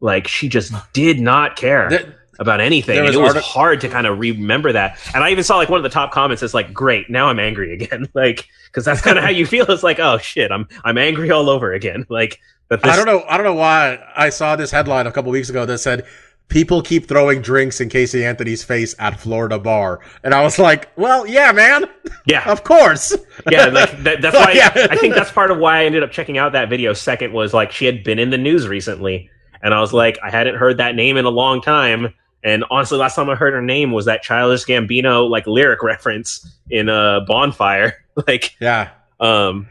Like she just did not care about anything. And it was hard to kind of remember that. And I even saw like one of the top comments is like, "Great, now I'm angry again." Like, because that's kind of how you feel. It's like, oh shit, I'm angry all over again. Like, but I don't know why I saw this headline a couple weeks ago that said people keep throwing drinks in Casey Anthony's face at Florida bar, and I was like, well, yeah, man, yeah, of course, yeah. Like that's why I think that's part of why I ended up checking out that video. Second was like she had been in the news recently. And I was like, I hadn't heard that name in a long time. And honestly, last time I heard her name was that Childish Gambino like lyric reference in Bonfire. Like, yeah,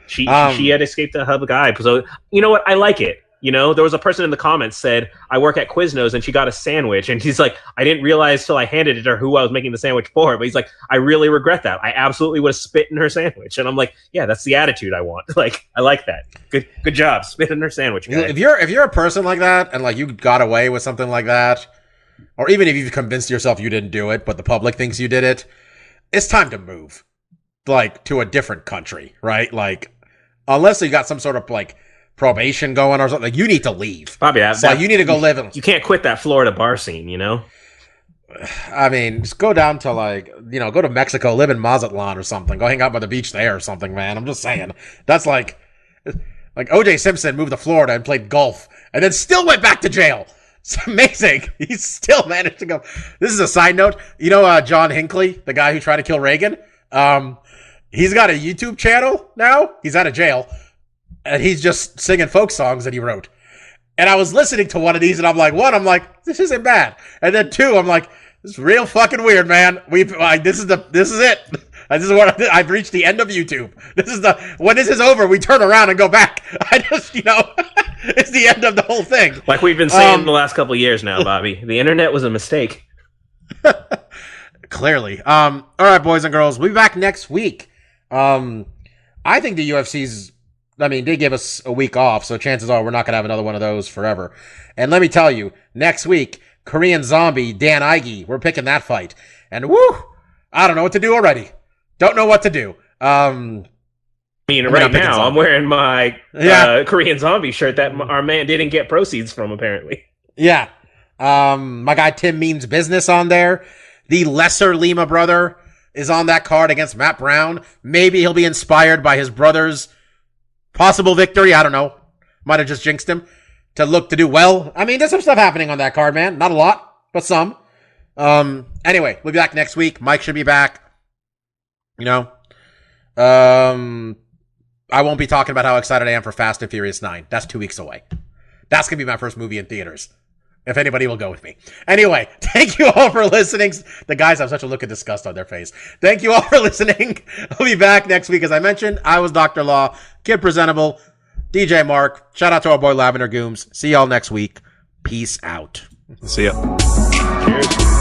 she had escaped the hub guy. So you know what? I like it. There was a person in the comments said, "I work at Quiznos," and she got a sandwich. And he's like, "I didn't realize till I handed it to her who I was making the sandwich for." But he's like, "I really regret that. I absolutely would have spit in her sandwich." And I'm like, "Yeah, that's the attitude I want. Like, I like that. Good job, spit in her sandwich, guy." If you're a person like that and like you got away with something like that, or even if you've convinced yourself you didn't do it, but the public thinks you did it, it's time to move, like to a different country, right? Like, unless you got some sort of like probation going or something, like you need to leave. Bobby, you need to go live in. You can't quit that Florida bar scene, I mean, just go down to like, go to Mexico, live in Mazatlan or something. Go hang out by the beach there or something, man. I'm just saying. That's like O.J. Simpson moved to Florida and played golf and then still went back to jail. It's amazing. He still managed to go. This is a side note. John Hinckley, the guy who tried to kill Reagan, he's got a YouTube channel now. He's out of jail. And he's just singing folk songs that he wrote. And I was listening to one of these, and I'm like, this isn't bad. And then 2, I'm like, this is real fucking weird, man. This is it. This is what I've reached the end of YouTube. When this is over, we turn around and go back. I just, it's the end of the whole thing. Like we've been saying the last couple of years now, Bobby. The internet was a mistake. Clearly. All right, boys and girls, we'll be back next week. I think the UFC's. They gave us a week off, so chances are we're not going to have another one of those forever. And let me tell you, next week, Korean Zombie, Dan Ige, we're picking that fight. And woo, I don't know what to do already. Don't know what to do. Right now, I'm wearing my Korean Zombie shirt that our man didn't get proceeds from, apparently. Yeah. My guy Tim Means Business on there. The lesser Lima brother is on that card against Matt Brown. Maybe he'll be inspired by his brother's possible victory. I don't know. Might have just jinxed him to look to do well. There's some stuff happening on that card, man. Not a lot, but some. Anyway, we'll be back next week. Mike should be back. I won't be talking about how excited I am for Fast and Furious 9. That's 2 weeks away. That's going to be my first movie in theaters. If anybody will go with me. Anyway, thank you all for listening. The guys have such a look of disgust on their face. Thank you all for listening. I'll be back next week. As I mentioned, I was Dr. Law, Kid Presentable, DJ Mark. Shout out to our boy Lavender Gooms. See y'all next week. Peace out. See ya. Cheers.